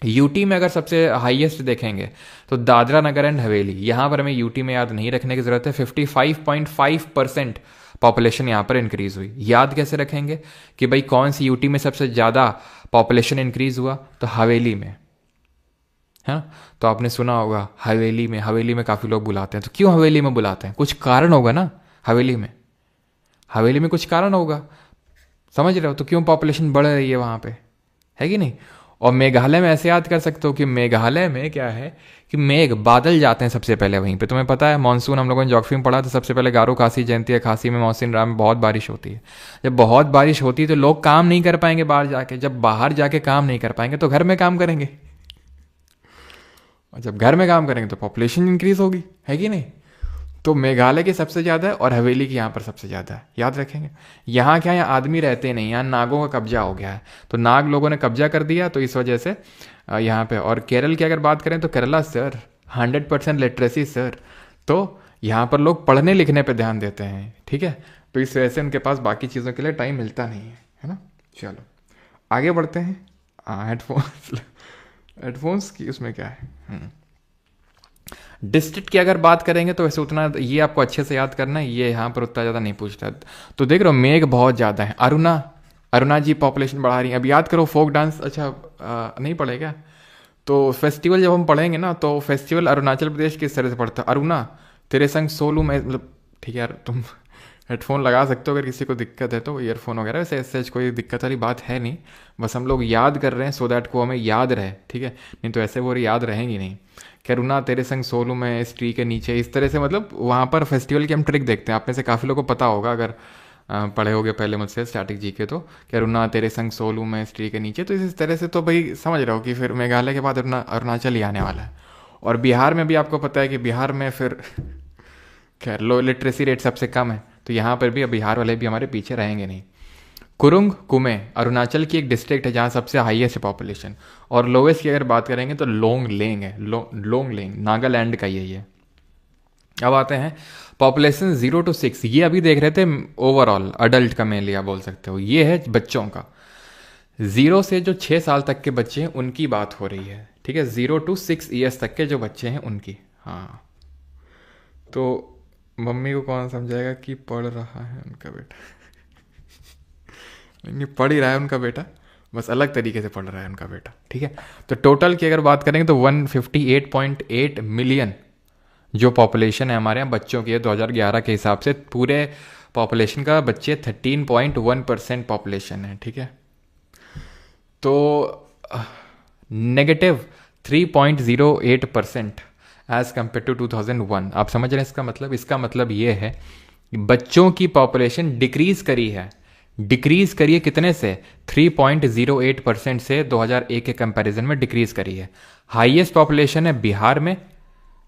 यूटी में अगर सबसे हाईएस्ट देखेंगे तो दादरा नगर एंड हवेली, यहां पर हमें यूटी में याद नहीं रखने की जरूरत है, 55.5% पॉपुलेशन यहां पर इंक्रीज हुई। याद कैसे रखेंगे कि भाई कौन सी यूटी में सबसे ज्यादा पॉपुलेशन इंक्रीज हुआ? तो हवेली में, है ना। तो आपने सुना होगा हवेली में काफी लोग बुलाते हैं। तो क्यों हवेली में बुलाते हैं? कुछ कारण होगा ना। हवेली में कुछ कारण होगा, समझ रहे हो? तो क्यों पॉपुलेशन बढ़ रही है वहां पे, है कि नहीं। और मेघालय में ऐसे याद कर सकते हो कि मेघालय में क्या है कि मेघ बादल जाते हैं सबसे पहले वहीं पे। तुम्हें पता है मानसून हम लोगों ने ज्योग्राफी में पढ़ा, तो सबसे पहले गारो खासी जयंती है, खासी में मौसिन राम में बहुत बारिश होती है। जब बहुत बारिश होती है तो लोग काम नहीं कर पाएंगे बाहर जाके, जब बाहर जाके काम नहीं कर पाएंगे तो घर में काम करेंगे, और जब घर में काम करेंगे तो पॉपुलेशन इंक्रीज होगी, है कि नहीं। तो मेघालय की सबसे ज़्यादा है और हवेली की यहाँ पर सबसे ज़्यादा है, याद रखेंगे। यहाँ क्या, यहाँ आदमी रहते नहीं, यहाँ नागों का कब्जा हो गया है, तो नाग लोगों ने कब्जा कर दिया, तो इस वजह से यहाँ पे। और केरल की अगर बात करें तो केरला सर 100% लिटरेसी सर, तो यहाँ पर लोग पढ़ने लिखने पर ध्यान देते हैं, ठीक है। तो इस वजह से उनके पास बाकी चीज़ों के लिए टाइम मिलता नहीं है ना। चलो आगे बढ़ते हैं। हेडफोन्स की उसमें क्या है। डिस्ट्रिक्ट की अगर बात करेंगे तो वैसे उतना ये आपको अच्छे से याद करना है, ये यहाँ पर उतना ज़्यादा नहीं पूछता। तो देख रहे हो मेघ बहुत ज़्यादा है। अरुणा जी पॉपुलेशन बढ़ा रही है। अब याद करो फोक डांस, अच्छा नहीं पढ़ेगा तो फेस्टिवल जब हम पढ़ेंगे ना, तो फेस्टिवल अरुणाचल प्रदेश किस तरह से पढ़ता है। अरुणा तेरे संग सोलू में, मतलब ठीक है यार, तुम हेडफोन लगा सकते हो अगर किसी को दिक्कत है तो, ईयरफोन वगैरह। वैसे ऐसे कोई दिक्कत वाली बात है नहीं, बस हम लोग याद कर रहे हैं सो दैट को हमें याद रहे, ठीक है। नहीं तो ऐसे वो याद रहेंगी नहीं। करुणा तेरे संग सोलू में, इस ट्री के नीचे, इस तरह से, मतलब वहाँ पर फेस्टिवल की हम ट्रिक देखते हैं। आप में से काफ़ी लोगों को पता होगा अगर पढ़े होगे पहले मुझसे स्टैटिक जी के, तो करुणा तेरे संग सोलू में, इस ट्री के नीचे। तो इस तरह से तो भाई समझ रहे हो कि फिर मेघालय के बाद अरुणाचल ही आने वाला है। और बिहार में भी आपको पता है कि बिहार में फिर खैर लो लिटरेसी रेट सबसे कम है, तो यहाँ पर भी बिहार वाले भी हमारे पीछे रहेंगे नहीं। कुरुंग कुमे अरुणाचल की एक डिस्ट्रिक्ट है जहाँ सबसे हाईएस्ट है पॉपुलेशन। और लोवेस्ट की अगर बात करेंगे तो लोंगलेंग है, लोंगलेंग नागालैंड का ही है। अब आते हैं पॉपुलेशन 0 to 6, ये अभी देख रहे थे ओवरऑल अडल्ट का मेनली आप बोल सकते हो। ये है बच्चों का, 0 से जो 6 साल तक के बच्चे हैं उनकी बात हो रही है, ठीक है। 0 to 6 ईयर्स तक के जो बच्चे हैं उनकी। हाँ, तो मम्मी को कौन समझाएगा कि पढ़ रहा है उनका बेटा। नहीं, पढ़ ही रहा है उनका बेटा, बस अलग तरीके से पढ़ रहा है उनका बेटा, ठीक है। तो टोटल की अगर बात करेंगे तो 158.8 मिलियन जो पॉपुलेशन है हमारे यहाँ बच्चों की है 2011 के हिसाब से। पूरे पॉपुलेशन का बच्चे 13.1% पॉपुलेशन है, ठीक है। तो -3.08% एज कम्पेयर टू 2001। आप समझ रहे हैं इसका मतलब? इसका मतलब ये है कि बच्चों की पॉपुलेशन डिक्रीज करी है। डिक्रीज करिए कितने से? 3.08% से 2001 के कंपैरिजन में डिक्रीज करी है। हाईएस्ट पॉपुलेशन है बिहार में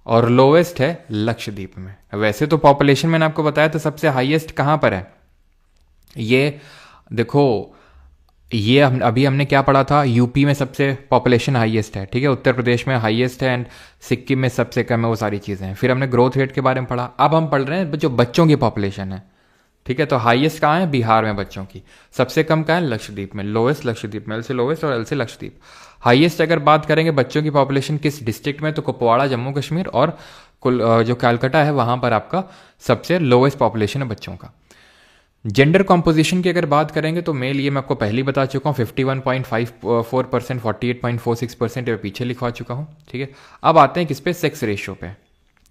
और लोवेस्ट है लक्षद्वीप में। वैसे तो पॉपुलेशन मैंने आपको बताया तो सबसे हाईएस्ट कहाँ पर है, ये देखो, ये अभी हमने क्या पढ़ा था, यूपी में सबसे पॉपुलेशन हाईएस्ट है, ठीक है। उत्तर प्रदेश में हाईएस्ट है एंड सिक्किम में सबसे कम है, वो सारी चीज़ें हैं। फिर हमने ग्रोथ रेट के बारे में पढ़ा। अब हम पढ़ रहे हैं जो बच्चों की पॉपुलेशन है, ठीक है। तो हाईएस्ट कहाँ है? बिहार में बच्चों की। सबसे कम कहाँ है? लक्षद्वीप में। लोवेस्ट लक्षद्वीप में, एल से लोवेस्ट और एल से लक्षद्वीप। हाईएस्ट अगर बात करेंगे बच्चों की पॉपुलेशन किस डिस्ट्रिक्ट में, तो कुपवाड़ा जम्मू कश्मीर, और जो कैलकाटा है वहाँ पर आपका सबसे लोवेस्ट पॉपुलेशन है बच्चों का। जेंडर कॉम्पोजिशन की अगर बात करेंगे तो मेल, ये मैं आपको पहले ही बता चुका हूँ, 51.54%, 48.46% ये पीछे लिखवा चुका हूँ, ठीक है। अब आते हैं किस पे? सेक्स रेशियो पे।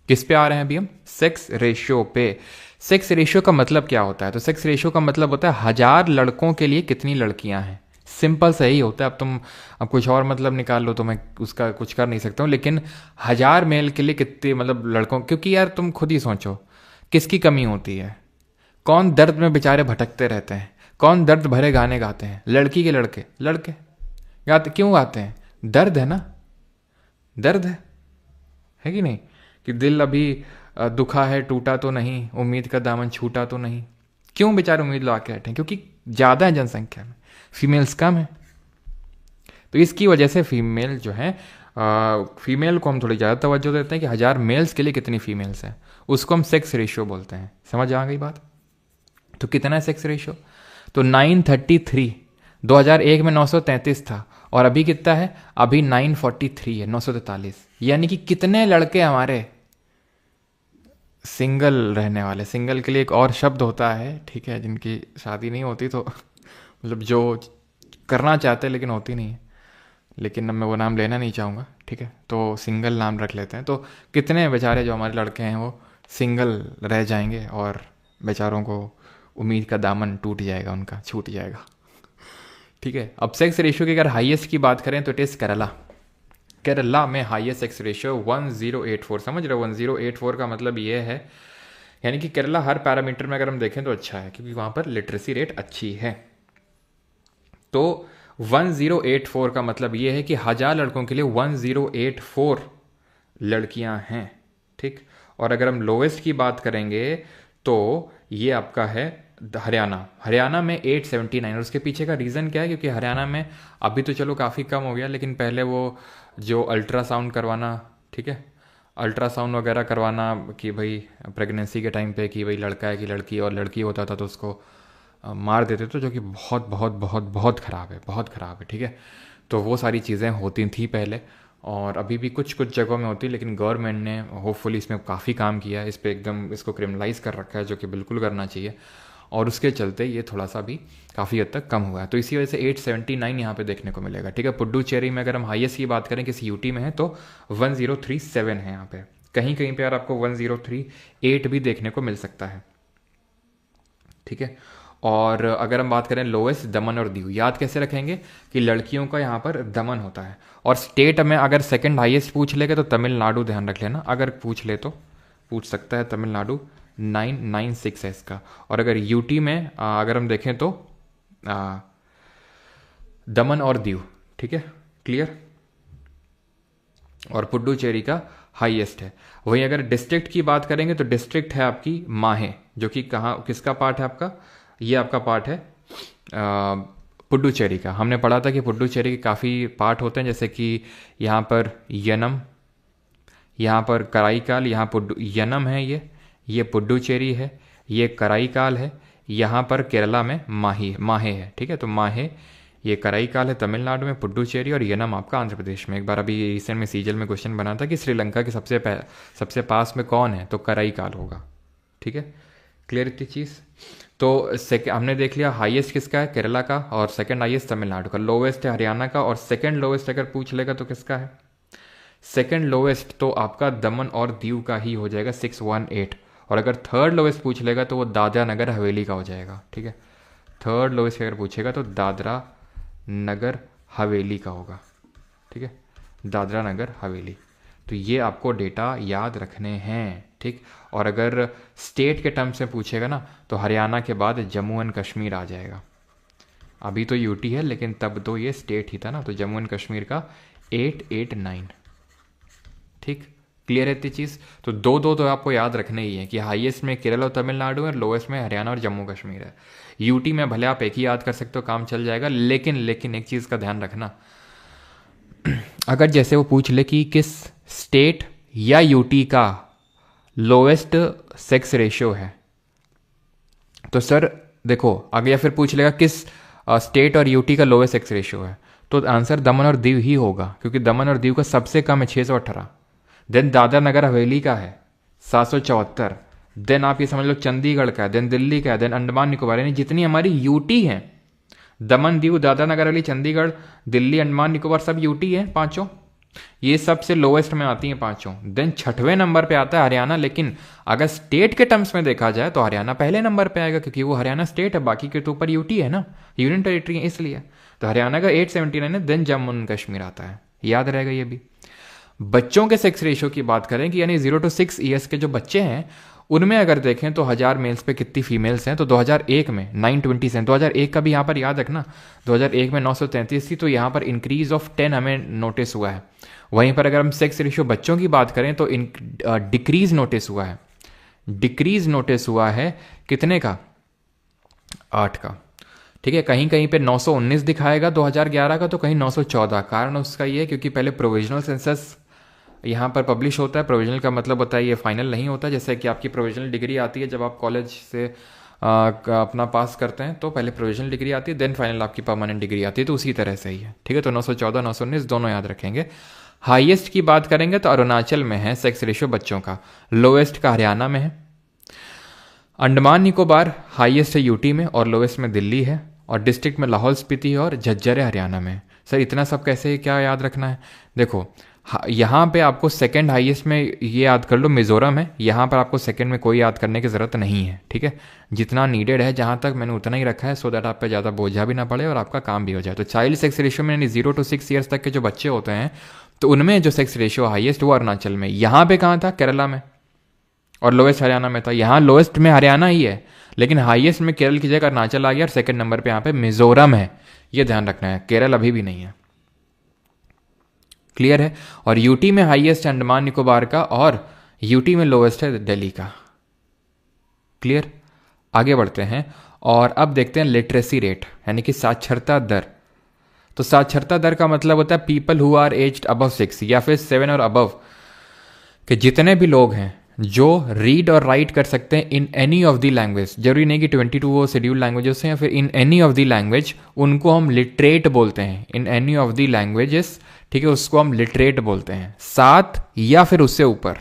किस पे आ रहे हैं अभी हम? सेक्स रेशियो पे। सेक्स रेशियो का मतलब क्या होता है? तो सेक्स रेशियो का मतलब होता है 1000 लड़कों के लिए कितनी लड़कियां हैं। सिंपल सा ही होता है। अब कुछ और मतलब निकाल लो तो मैं उसका कुछ कर नहीं सकता हूँ, लेकिन 1000 मेल के लिए कितने मतलब लड़कों, क्योंकि यार तुम खुद ही सोचो किसकी कमी होती है, कौन दर्द में बेचारे भटकते रहते हैं, कौन दर्द भरे गाने गाते हैं? लड़की के लड़के, लड़के गाते, क्यों गाते हैं? दर्द है ना, दर्द है कि नहीं? कि दिल अभी दुखा है, टूटा तो नहीं, उम्मीद का दामन छूटा तो नहीं। क्यों बेचारे उम्मीद लगा के बैठे? क्योंकि ज़्यादा है जनसंख्या में, फीमेल्स कम है। तो इसकी वजह से फीमेल जो है, फीमेल को हम थोड़ी ज़्यादा तवज्जो देते हैं कि 1000 मेल्स के लिए कितनी फीमेल्स हैं, उसको हम सेक्स रेशियो बोलते हैं। समझ आ गई बात? तो कितना है सेक्स रेशियो? तो 933, 2001 में 933 था, और अभी कितना है? अभी 943 है, 943। यानी कि कितने लड़के हमारे सिंगल रहने वाले। सिंगल के लिए एक और शब्द होता है, ठीक है, जिनकी शादी नहीं होती, तो मतलब जो करना चाहते हैं लेकिन होती नहीं है, लेकिन अब मैं वो नाम लेना नहीं चाहूँगा, ठीक है, तो सिंगल नाम रख लेते हैं। तो कितने बेचारे जो हमारे लड़के हैं वो सिंगल रह जाएंगे, और बेचारों को उम्मीद का दामन टूट जाएगा, उनका छूट जाएगा, ठीक है। अब सेक्स रेशियो की अगर हाईएस्ट की बात करें तो इट इज़ केरला। केरला में हाईएस्ट सेक्स रेशियो 1084। समझ रहे हो? 1084 का मतलब ये है, यानी कि केरला हर पैरामीटर में अगर हम देखें तो अच्छा है, क्योंकि वहाँ पर लिटरेसी रेट अच्छी है। तो 1084 का मतलब ये है कि 1000 लड़कों के लिए 1084 लड़कियां हैं, ठीक। और अगर हम लोवेस्ट की बात करेंगे तो ये आपका है हरियाणा। हरियाणा में 879। और उसके पीछे का रीज़न क्या है? क्योंकि हरियाणा में अभी तो चलो काफ़ी कम हो गया, लेकिन पहले वो जो अल्ट्रासाउंड करवाना, ठीक है, अल्ट्रासाउंड वगैरह करवाना कि भाई प्रेगनेंसी के टाइम पे कि भाई लड़का है कि लड़की, और लड़की होता था तो उसको मार देते थे, जो कि बहुत बहुत बहुत बहुत ख़राब है, बहुत ख़राब है, ठीक है। तो वो सारी चीज़ें होती थी पहले, और अभी भी कुछ कुछ जगहों में होती है, लेकिन गवर्नमेंट ने होपफुली इसमें काफ़ी काम किया है, इस पर एकदम इसको क्रिमिनलाइज़ कर रखा है, जो कि बिल्कुल करना चाहिए, और उसके चलते ये थोड़ा सा भी काफ़ी हद तक कम हुआ है। तो इसी वजह से 879 यहाँ पे देखने को मिलेगा, ठीक है। पुडुचेरी में अगर हम हाईएस्ट की बात करें किसी यूटी में है तो 1037 है यहाँ पे। कहीं कहीं पे यार आपको 1038 भी देखने को मिल सकता है, ठीक है। और अगर हम बात करें लोएस्ट, दमन और दीव। याद कैसे रखेंगे कि लड़कियों का यहाँ पर दमन होता है, और स्टेट में अगर सेकंड हाईएस्ट पूछ लेगा तो तमिलनाडु, ध्यान रख लेना, अगर पूछ ले तो पूछ सकता है तमिलनाडु, 996 है इसका। और अगर यूटी में अगर हम देखें तो दमन और दीव, ठीक है, क्लियर। और पुडुचेरी का हाईएस्ट है। वहीं अगर डिस्ट्रिक्ट की बात करेंगे तो डिस्ट्रिक्ट है आपकी माहे, जो कि कहाँ, किसका पार्ट है आपका? ये आपका पार्ट है पुडुचेरी का। हमने पढ़ा था कि पुडुचेरी के काफ़ी पार्ट होते हैं, जैसे कि यहाँ पर यनम, यहाँ पर कराईकाल, यहाँ यनम है, ये पुडुचेरी है, ये कराईकाल है, यहाँ पर केरला में माहे है, ठीक है। तो माहे, ये कराईकाल है तमिलनाडु में, पुडुचेरी, और यनम आपका आंध्र प्रदेश में। एक बार अभी रिसेंट में सीजल में क्वेश्चन बना था कि श्रीलंका के सबसे पास में कौन है, तो कराईकाल होगा, ठीक है। क्लियर इतनी चीज़? तो हमने देख लिया हाईएस्ट किसका है, केरला का, और सेकंड हाईएस्ट तमिलनाडु का, लोवेस्ट है हरियाणा का, और सेकंड लोवेस्ट अगर पूछ लेगा तो किसका है? सेकंड लोवेस्ट तो आपका दमन और दीव का ही हो जाएगा, 618। और अगर थर्ड लोवेस्ट पूछ लेगा तो वो दादरा नगर हवेली का हो जाएगा, ठीक है। थर्ड लोवेस्ट अगर पूछेगा तो दादरा नगर हवेली का होगा, ठीक है, दादरा नगर हवेली। तो ये आपको डेटा याद रखने हैं, ठीक। और अगर स्टेट के टर्म्स में पूछेगा ना तो हरियाणा के बाद जम्मू एंड कश्मीर आ जाएगा। अभी तो यूटी है, लेकिन तब तो ये स्टेट ही था ना, तो जम्मू एंड कश्मीर का 889, ठीक। क्लियर है इतनी चीज़? तो दो तो आपको याद रखने ही है कि हाईएस्ट में केरल और तमिलनाडु है, लोएस्ट में हरियाणा और जम्मू कश्मीर है। यूटी में भले आप एक ही याद कर सकते हो, काम चल जाएगा, लेकिन एक चीज़ का ध्यान रखना, अगर जैसे वो पूछ ले कि किस स्टेट या यूटी का लोएस्ट सेक्स रेशियो है, तो सर देखो आगे, या फिर पूछ लेगा किस स्टेट और यूटी का लोएस्ट सेक्स रेशियो है, तो आंसर दमन और दीव ही होगा, क्योंकि दमन और दीव का सबसे कम है 618। देन दादरा नगर हवेली का है 774। देन आप ये समझ लो चंडीगढ़ का है, देन दिल्ली का है, देन अंडमान निकोबार, यानी जितनी हमारी यूटी है, दमन दीव दादरा नगर हवेली चंडीगढ़ दिल्ली अंडमान निकोबार, सब यूटी है पांचों, ये सबसे लोएस्ट में आती हैं पांचों। देन 6वें नंबर पे आता है हरियाणा, लेकिन अगर स्टेट के टर्म्स में देखा जाए तो हरियाणा पहले नंबर पे आएगा, क्योंकि वो हरियाणा स्टेट है, बाकी के तो ऊपर यूटी है ना, यूनियन टेरिटरी है, इसलिए तो हरियाणा का 879 है। देन जम्मू एंड कश्मीर आता है, याद रहेगा ये भी। बच्चों के सेक्स रेशियो की बात करें कि यानी 0 to 6 ईयर्स के जो बच्चे हैं उनमें अगर देखें तो 1000 मेल्स पे कितनी फीमेल्स हैं, तो 2001 में 920 हैं। 2001 का भी यहाँ पर याद रखना, 2001 में 933 थी, तो यहाँ पर इंक्रीज ऑफ 10 हमें नोटिस हुआ है। वहीं पर अगर हम सेक्स रेशियो बच्चों की बात करें तो डिक्रीज नोटिस हुआ है, डिक्रीज नोटिस हुआ है कितने का, 8 का। ठीक है, कहीं कहीं पे 919 दिखाएगा 2011 का, तो कहीं 914। कारण उसका ये है क्योंकि पहले प्रोविजनल सेंसस यहाँ पर पब्लिश होता है। प्रोविजनल का मतलब होता है ये फाइनल नहीं होता, जैसे कि आपकी प्रोविजनल डिग्री आती है जब आप कॉलेज से अपना पास करते हैं, तो पहले प्रोविजनल डिग्री आती है, देन फाइनल आपकी परमानेंट डिग्री आती है, तो उसी तरह से ही है। ठीक है, तो 914 919 दोनों याद रखेंगे। हाईएस्ट की बात करेंगे तो अरुणाचल में है सेक्स रेशियो बच्चों का, लोएस्ट का हरियाणा में है। अंडमान निकोबार हाईएस्ट है यूटी में, और लोएस्ट में दिल्ली है, और डिस्ट्रिक्ट में लाहौल स्पीति है, और झज्जर है हरियाणा में। सर इतना सब कैसे, क्या याद रखना है? देखो यहाँ पे आपको सेकंड हाईएस्ट में ये याद कर लो मिजोरम है, यहाँ पर आपको सेकंड में कोई याद करने की ज़रूरत नहीं है। ठीक है, जितना नीडेड है जहाँ तक मैंने उतना ही रखा है, सो दैट आप पे ज़्यादा बोझा भी ना पड़े और आपका काम भी हो जाए। तो चाइल्ड सेक्स रेशियो में यानी 0 to 6 ईयर्स तक के जो बच्चे होते हैं, तो उनमें जो सेक्स रेशियो हाईएस्ट वो अरुणाचल में। यहाँ पे कहाँ था? केरला में, और लोएस्ट हरियाणा में था। यहाँ लोएस्ट में हरियाणा ही है, लेकिन हाईएस्ट में केरल की जगह अरुणाचल आ गया, और सेकंड नंबर पे यहाँ पे मिजोरम है। ये ध्यान रखना है, केरल अभी भी नहीं है। क्लियर है? और यूटी में हाईएस्ट है अंडमान निकोबार का, और यूटी में लोएस्ट है दिल्ली का। क्लियर? आगे बढ़ते हैं और अब देखते हैं लिटरेसी रेट, यानी कि साक्षरता दर। तो साक्षरता दर का मतलब होता है people who are aged above 6 या फिर 7 और अबव, कि जितने भी लोग हैं जो रीड और राइट कर सकते हैं in any of the language, जरूरी नहीं कि 22 वो शेड्यूल लैंग्वेजेस हैं, या फिर in any of the language, उनको हम लिटरेट बोलते हैं। In any of the languages, ठीक है, उसको हम लिटरेट बोलते हैं। 7 या फिर उससे ऊपर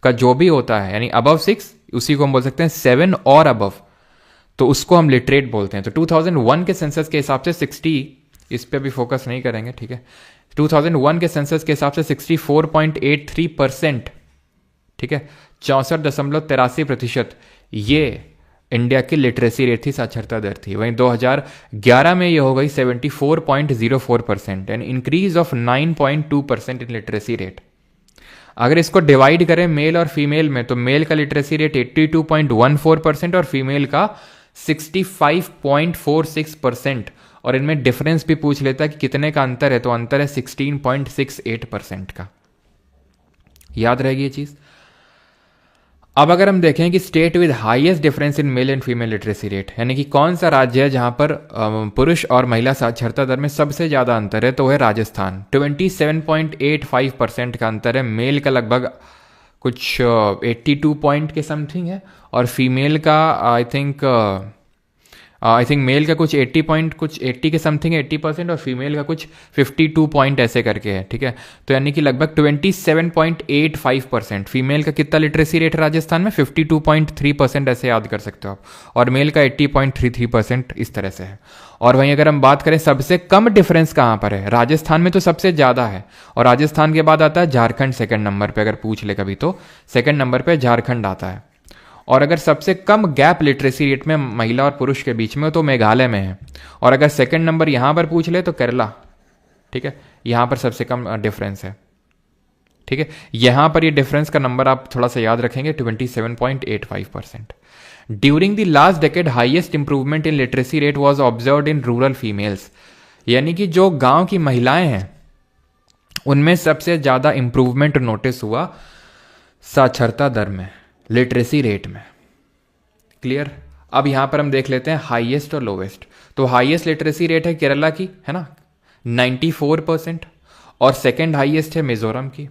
का जो भी होता है, यानी अबव 6, उसी को हम बोल सकते हैं 7 और अबव, तो उसको हम लिटरेट बोलते हैं। तो 2001 के सेंसस के हिसाब से 60, इस पे भी फोकस नहीं करेंगे, ठीक है, 2001 के सेंसस के हिसाब से 64.83%, ठीक है, 64.83%, ये इंडिया की लिटरेसी रेट थी, साक्षरता दर थी। वहीं 2011 में ये हो गई 74.04%, and increase of 9.2% in literacy rate. अगर इसको डिवाइड करें मेल और फीमेल में, तो मेल का लिटरेसी रेट 82.14% और फीमेल का 65.46%। और इनमें डिफरेंस भी पूछ लेता है कि कितने का अंतर है, तो अंतर है 16.68% का। याद रहेगी ये चीज। अब अगर हम देखें कि state with highest difference in male and female literacy rate, यानी कि कौन सा राज्य है जहां पर पुरुष और महिला साक्षरता दर में सबसे ज्यादा अंतर है, तो है राजस्थान। 27.85% का अंतर है। मेल का लगभग कुछ 82 पॉइंट के समथिंग है, और फीमेल का आई थिंक मेल का कुछ 80 के समथिंग है, 80%, और फीमेल का कुछ 52 पॉइंट ऐसे करके है। ठीक है, तो यानी कि लगभग 27.85%। फीमेल का कितना लिटरेसी रेट है राजस्थान में? 52.3%, ऐसे याद कर सकते हो आप, और मेल का 80.33%, इस तरह से है। और वहीं अगर हम बात करें सबसे कम डिफरेंस कहाँ पर है, राजस्थान में तो सबसे ज़्यादा है, और राजस्थान के बाद आता है झारखंड सेकंड नंबर पे। अगर पूछ ले कभी तो सेकंड नंबर पे झारखंड आता है। और अगर सबसे कम गैप लिटरेसी रेट में महिला और पुरुष के बीच में, तो मेघालय में है। और अगर सेकंड नंबर यहां पर पूछ ले तो केरला, ठीक है, यहां पर सबसे कम डिफरेंस है। ठीक है, यहां पर ये डिफरेंस का नंबर आप थोड़ा सा याद रखेंगे, 27.85%। During the last decade highest improvement in literacy rate was observed in rural females, यानी कि जो गांव की महिलाएं हैं उनमें सबसे ज्यादा इंप्रूवमेंट नोटिस हुआ साक्षरता दर में, लिटरेसी रेट में। क्लियर? अब यहां पर हम देख लेते हैं हाईएस्ट और लोवेस्ट। तो हाईएस्ट लिटरेसी रेट है केरला की, है ना, 94%, और सेकंड हाईएस्ट है मिजोरम की।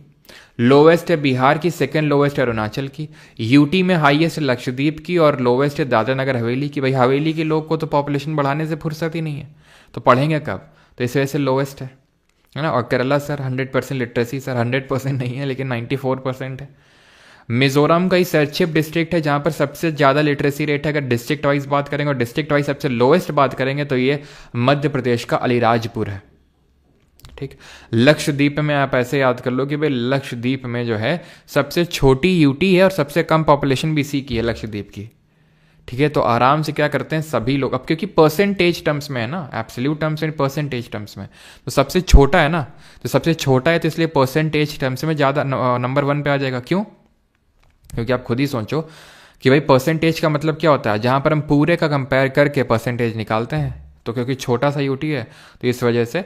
लोवेस्ट है बिहार की, सेकंड लोवेस्ट है अरुणाचल की। यूटी में हाईएस्ट है लक्षद्वीप की, और लोवेस्ट है दादरा नगर हवेली की। भाई हवेली के लोग को तो पॉपुलेशन बढ़ाने से फुर्सत ही नहीं है, तो पढ़ेंगे कब? तो इस वजह से लोवेस्ट है ना। और केरला सर 100% लिटरेसी, सर 100% नहीं है, लेकिन 94% है। मिजोरम का ही सरचिप डिस्ट्रिक्ट है जहां पर सबसे ज्यादा लिटरेसी रेट है। अगर डिस्ट्रिक्ट वाइज बात करेंगे और डिस्ट्रिक्ट वाइज सबसे लोएस्ट बात करेंगे, तो ये मध्य प्रदेश का अलीराजपुर है। ठीक, लक्षद्वीप में आप ऐसे याद कर लो कि भाई लक्षद्वीप में जो है सबसे छोटी यूटी है, और सबसे कम पॉपुलेशन भी इसी की है, लक्षद्वीप की। ठीक है, तो आराम से क्या करते हैं सभी लोग, अब क्योंकि परसेंटेज टर्म्स में है ना, एब्सोल्यूट टर्म्स में, परसेंटेज टर्म्स में, तो सबसे छोटा है ना, तो सबसे छोटा है, तो इसलिए परसेंटेज टर्म्स में ज्यादा नंबर 1 पे आ जाएगा। क्यों? क्योंकि आप खुद ही सोचो कि भाई परसेंटेज का मतलब क्या होता है, जहाँ पर हम पूरे का कंपेयर करके परसेंटेज निकालते हैं, तो क्योंकि छोटा सा यूटी है तो इस वजह से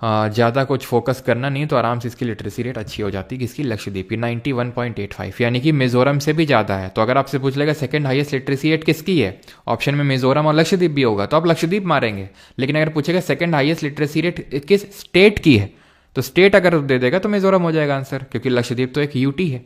ज़्यादा कुछ फोकस करना नहीं, तो आराम से इसकी लिटरेसी रेट अच्छी हो जाती है। किसकी? लक्षद्वीप की 91.85, यानी कि मिजोरम से भी ज़्यादा है। तो अगर आपसे पूछ लेगा सेकंड हाईएस्ट लिटरेसी रेट किसकी है, ऑप्शन में मिजोरम और लक्षद्वीप भी होगा तो आप लक्षद्वीप मारेंगे। लेकिन अगर पूछेगा सेकंड हाईएस्ट लिटरेसी रेट किस स्टेट की है, तो स्टेट अगर दे देगा तो मिजोरम हो जाएगा आंसर, क्योंकि लक्षद्वीप तो एक यूटी है।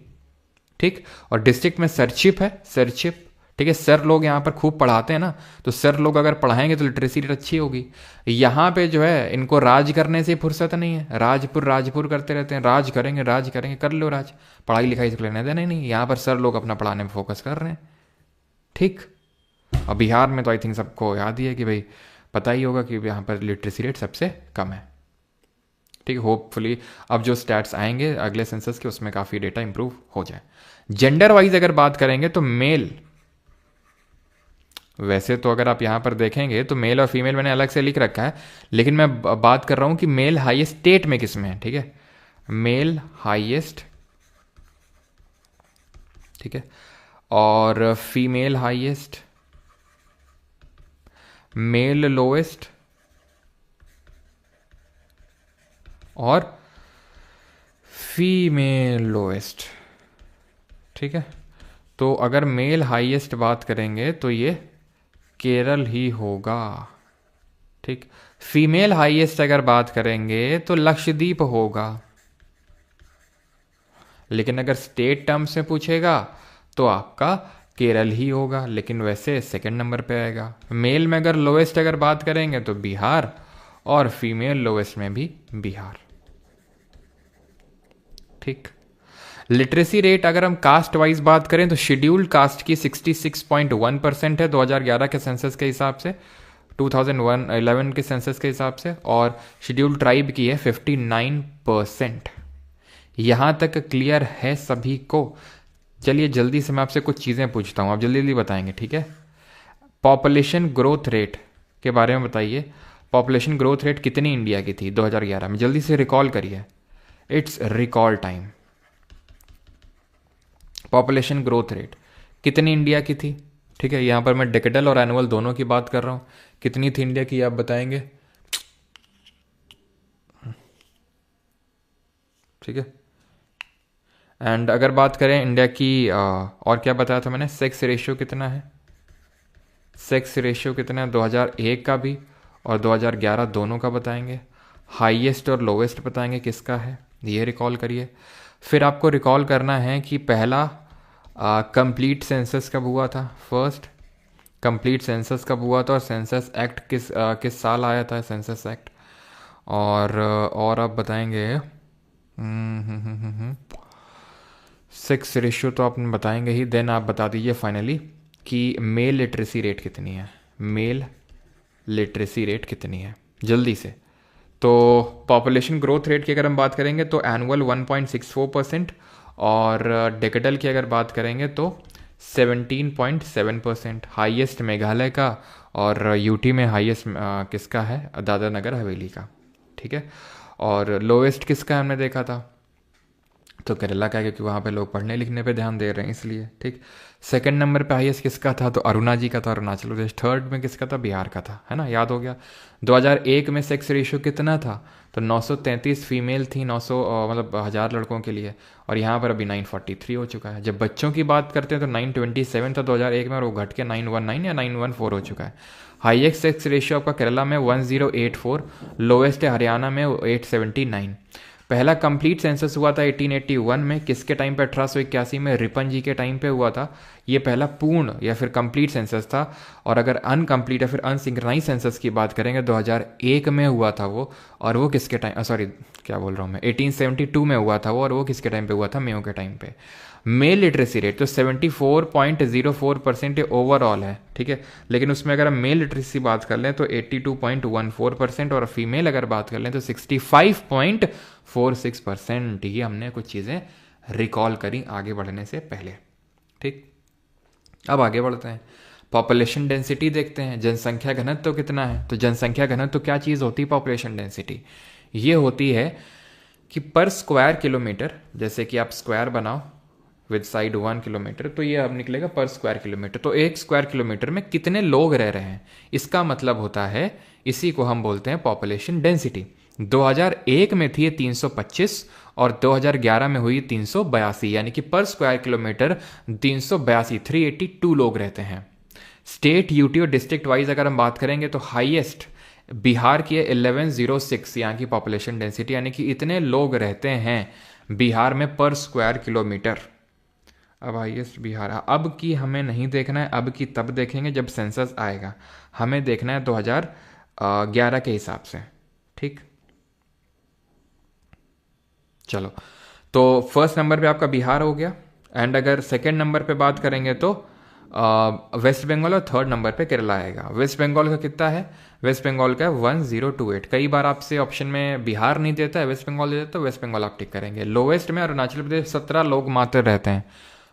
ठीक, और डिस्ट्रिक्ट में सरचिप है, सरचिप। ठीक है, सर लोग यहाँ पर खूब पढ़ाते हैं ना, तो सर लोग अगर पढ़ाएंगे तो लिटरेसी रेट अच्छी होगी। यहाँ पे जो है इनको राज करने से फुर्सत नहीं है, राजपुर राजपुर करते रहते हैं, राज करेंगे राज करेंगे, कर लो राज, पढ़ाई लिखाई से लेने देना नहीं। यहाँ पर सर लोग अपना पढ़ाने में फोकस कर रहे हैं। ठीक, और बिहार में तो आई थिंक सबको याद ही है कि भाई पता ही होगा कि यहाँ पर लिटरेसी रेट सबसे कम है। ठीक है, होपफुली अब जो स्टैट्स आएंगे अगले सेंसस के उसमें काफ़ी डेटा इंप्रूव हो जाए। जेंडर वाइज अगर बात करेंगे तो मेल, वैसे तो अगर आप यहाँ पर देखेंगे तो मेल और फीमेल मैंने अलग से लिख रखा है, लेकिन मैं बात कर रहा हूँ कि मेल हाईएस्ट स्टेट में किस में है। ठीक है, मेल हाईएस्ट, ठीक है, और फीमेल हाईएस्ट, मेल लोएस्ट और फीमेल लोएस्ट। ठीक है, तो अगर मेल हाईएस्ट बात करेंगे तो ये केरल ही होगा। ठीक, फीमेल हाईएस्ट अगर बात करेंगे तो लक्षद्वीप होगा। लेकिन अगर स्टेट टर्म्स में पूछेगा तो आपका केरल ही होगा, लेकिन वैसे सेकंड नंबर पे आएगा। मेल में अगर लोएस्ट अगर बात करेंगे तो बिहार, और फीमेल लोएस्ट में भी बिहार। ठीक, लिटरेसी रेट अगर हम कास्ट वाइज बात करें तो शेड्यूल्ड कास्ट की 66.1% है 2011 के सेंसस के हिसाब से, 2011 के सेंसस के हिसाब से, और शेड्यूल्ड ट्राइब की है 59%। यहाँ तक क्लियर है सभी को? चलिए जल्दी से मैं आपसे कुछ चीज़ें पूछता हूँ, आप जल्दी जल्दी बताएंगे। ठीक है, पॉपुलेशन ग्रोथ रेट के बारे में बताइए। पॉपुलेशन ग्रोथ रेट कितनी इंडिया की थी 2011 में? जल्दी से रिकॉल करिए, it's recall time. Population growth rate कितनी इंडिया की थी? ठीक है, यहाँ पर मैं डेकेडल और एनुअल दोनों की बात कर रहा हूँ। कितनी थी इंडिया की, आप बताएंगे? ठीक है, एंड अगर बात करें इंडिया की और क्या बताया था मैंने, सेक्स रेशियो कितना है? सेक्स रेशियो कितना है 2001 का भी और 2011 दोनों का बताएंगे। हाईएस्ट और लोवेस्ट बताएंगे किसका है, ये रिकॉल करिए। फिर आपको रिकॉल करना है कि पहला कंप्लीट सेंसस कब हुआ था, फर्स्ट कंप्लीट सेंसस कब हुआ था, और सेंसस एक्ट किस साल आया था सेंसस एक्ट, और आप बताएंगे सेक्स रेशियो तो आपने बताएंगे ही। देन आप बता दीजिए फाइनली कि मेल लिटरेसी रेट कितनी है, मेल लिटरेसी रेट कितनी है जल्दी से। तो पॉपुलेशन ग्रोथ रेट की अगर हम बात करेंगे तो एनुअल 1.64%, और डेकेडल की अगर बात करेंगे तो 17.7%। हाईएस्ट मेघालय का, और यूटी में हाईएस्ट किसका है, दादरा नगर हवेली का। ठीक है, और लोएस्ट किसका हमने देखा था, तो केरला का है, क्योंकि वहाँ पे लोग पढ़ने लिखने पे ध्यान दे रहे हैं इसलिए। ठीक, सेकंड नंबर पे हाईएस्ट किसका था, तो अरुणा जी का था, अरुणाचल प्रदेश। थर्ड में किसका था, बिहार का था, है ना, याद हो गया। 2001 में सेक्स रेशियो कितना था, तो 933 फीमेल थी 900 मतलब 1000 लड़कों के लिए, और यहाँ पर अभी 943 हो चुका है। जब बच्चों की बात करते हैं तो 927 था 2001 में, और वो घट के 919 या 914 हो चुका है। हाईएस्ट सेक्स रेशियो आपका केरला में 1084, लोएस्ट है हरियाणा में 879। पहला कंप्लीट सेंसस हुआ था 1881 में, किसके टाइम पे, 1881 में रिपन जी के टाइम पे हुआ था। ये पहला पूर्ण या फिर कंप्लीट सेंसस था। और अगर अनकम्प्लीट या फिर अनसिंक्रोनाइज सेंसस की बात करेंगे 2001 में हुआ था वो, और वो किसके टाइम, सॉरी क्या बोल रहा हूँ मैं, 1872 में हुआ था वो, और वो किसके टाइम पे हुआ था, मेयो के टाइम पे। मेल लिटरेसी रेट तो 74.04% ओवरऑल है। ठीक है, लेकिन उसमें अगर हम मेल लिटरेसी बात कर लें तो 82.14%, और फीमेल अगर बात कर लें तो 65.46%। ये हमने कुछ चीज़ें रिकॉल करी आगे बढ़ने से पहले। ठीक, अब आगे बढ़ते हैं, पॉपुलेशन डेंसिटी देखते हैं, जनसंख्या घनत्व तो कितना है। तो जनसंख्या घनत्व तो क्या चीज़ होती है, पॉपुलेशन डेंसिटी। ये होती है कि पर स्क्वायर किलोमीटर, जैसे कि आप स्क्वायर बनाओ, विद साइड 1 किलोमीटर, तो ये अब निकलेगा पर स्क्वायर किलोमीटर। तो 1 स्क्वायर किलोमीटर में कितने लोग रह रहे हैं, इसका मतलब होता है, इसी को हम बोलते हैं पॉपुलेशन डेंसिटी। 2001 में थी ये 325 और 2011 में हुई 382, यानी कि पर स्क्वायर किलोमीटर 382 382 लोग रहते हैं। स्टेट, यूटी और डिस्ट्रिक्ट वाइज अगर हम बात करेंगे तो हाईएस्ट बिहार की है 1106 यहाँ की पॉपुलेशन डेंसिटी, यानी कि इतने लोग रहते हैं बिहार में पर स्क्वायर किलोमीटर। अब हाईएस्ट बिहार, अब की हमें नहीं देखना है, अब की तब देखेंगे जब सेंसस आएगा, हमें देखना है 2011 के हिसाब से। ठीक, चलो, तो फर्स्ट नंबर पे आपका बिहार हो गया। एंड अगर सेकंड नंबर पे बात करेंगे तो वेस्ट बंगाल, और थर्ड नंबर पे केरला आएगा। वेस्ट बंगाल का कितना है, वेस्ट बंगाल का 1028। कई बार आपसे ऑप्शन में बिहार नहीं देता है, वेस्ट बंगाल देता है, तो वेस्ट बंगाल आप टिक करेंगे। लोवेस्ट में अरुणाचल प्रदेश 17 लोग मात्र रहते हैं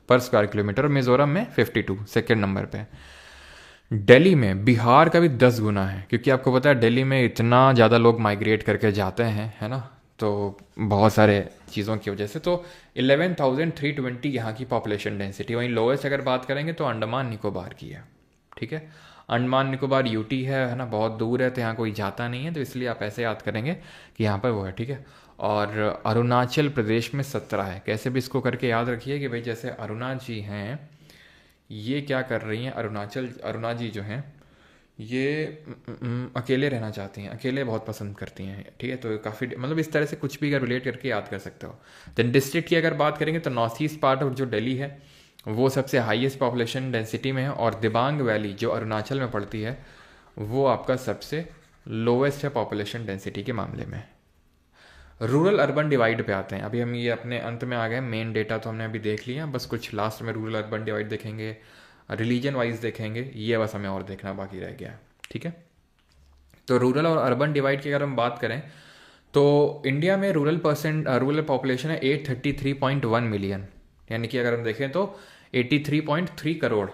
पर स्क्वायर किलोमीटर, और मिजोरम में 52 सेकेंड नंबर पे। दिल्ली में बिहार का भी 10 गुना है, क्योंकि आपको पता है दिल्ली में इतना ज़्यादा लोग माइग्रेट करके जाते हैं, है ना, तो बहुत सारे चीज़ों की वजह से। तो 11,320 यहाँ की पॉपुलेशन डेंसिटी। वहीं लोएस्ट अगर बात करेंगे तो अंडमान निकोबार की है। ठीक है, अंडमान निकोबार यूटी है ना, बहुत दूर है, तो यहाँ कोई जाता नहीं है, तो इसलिए आप ऐसे याद करेंगे कि यहाँ पर वो है। ठीक है, और अरुणाचल प्रदेश में 17 है। कैसे भी इसको करके याद रखिए कि भाई जैसे अरुणा जी हैं, ये क्या कर रही हैं, अरुणा जी जो हैं ये अकेले रहना चाहती हैं, अकेले बहुत पसंद करती हैं। ठीक है, तो काफ़ी मतलब इस तरह से कुछ भी अगर रिलेट करके याद कर सकते हो। देन डिस्ट्रिक्ट की अगर बात करेंगे तो नॉर्थ ईस्ट पार्ट ऑफ जो दिल्ली है वो सबसे हाईएस्ट पॉपुलेशन डेंसिटी में है, और दिबांग वैली जो अरुणाचल में पड़ती है वो आपका सबसे लोवेस्ट है पॉपुलेशन डेंसिटी के मामले में। रूरल अर्बन डिवाइड पे आते हैं। अभी हम ये अपने अंत में आ गए, मेन डेटा तो हमने अभी देख लिया, बस कुछ लास्ट में रूरल अर्बन डिवाइड देखेंगे, रिलीजन वाइज देखेंगे, ये बस हमें और देखना बाकी रह गया है। ठीक है, तो रूरल और अर्बन डिवाइड की अगर हम बात करें तो इंडिया में रूरल पॉपुलेशन है 833.1 मिलियन, यानी कि अगर हम देखें तो 83.3 करोड़,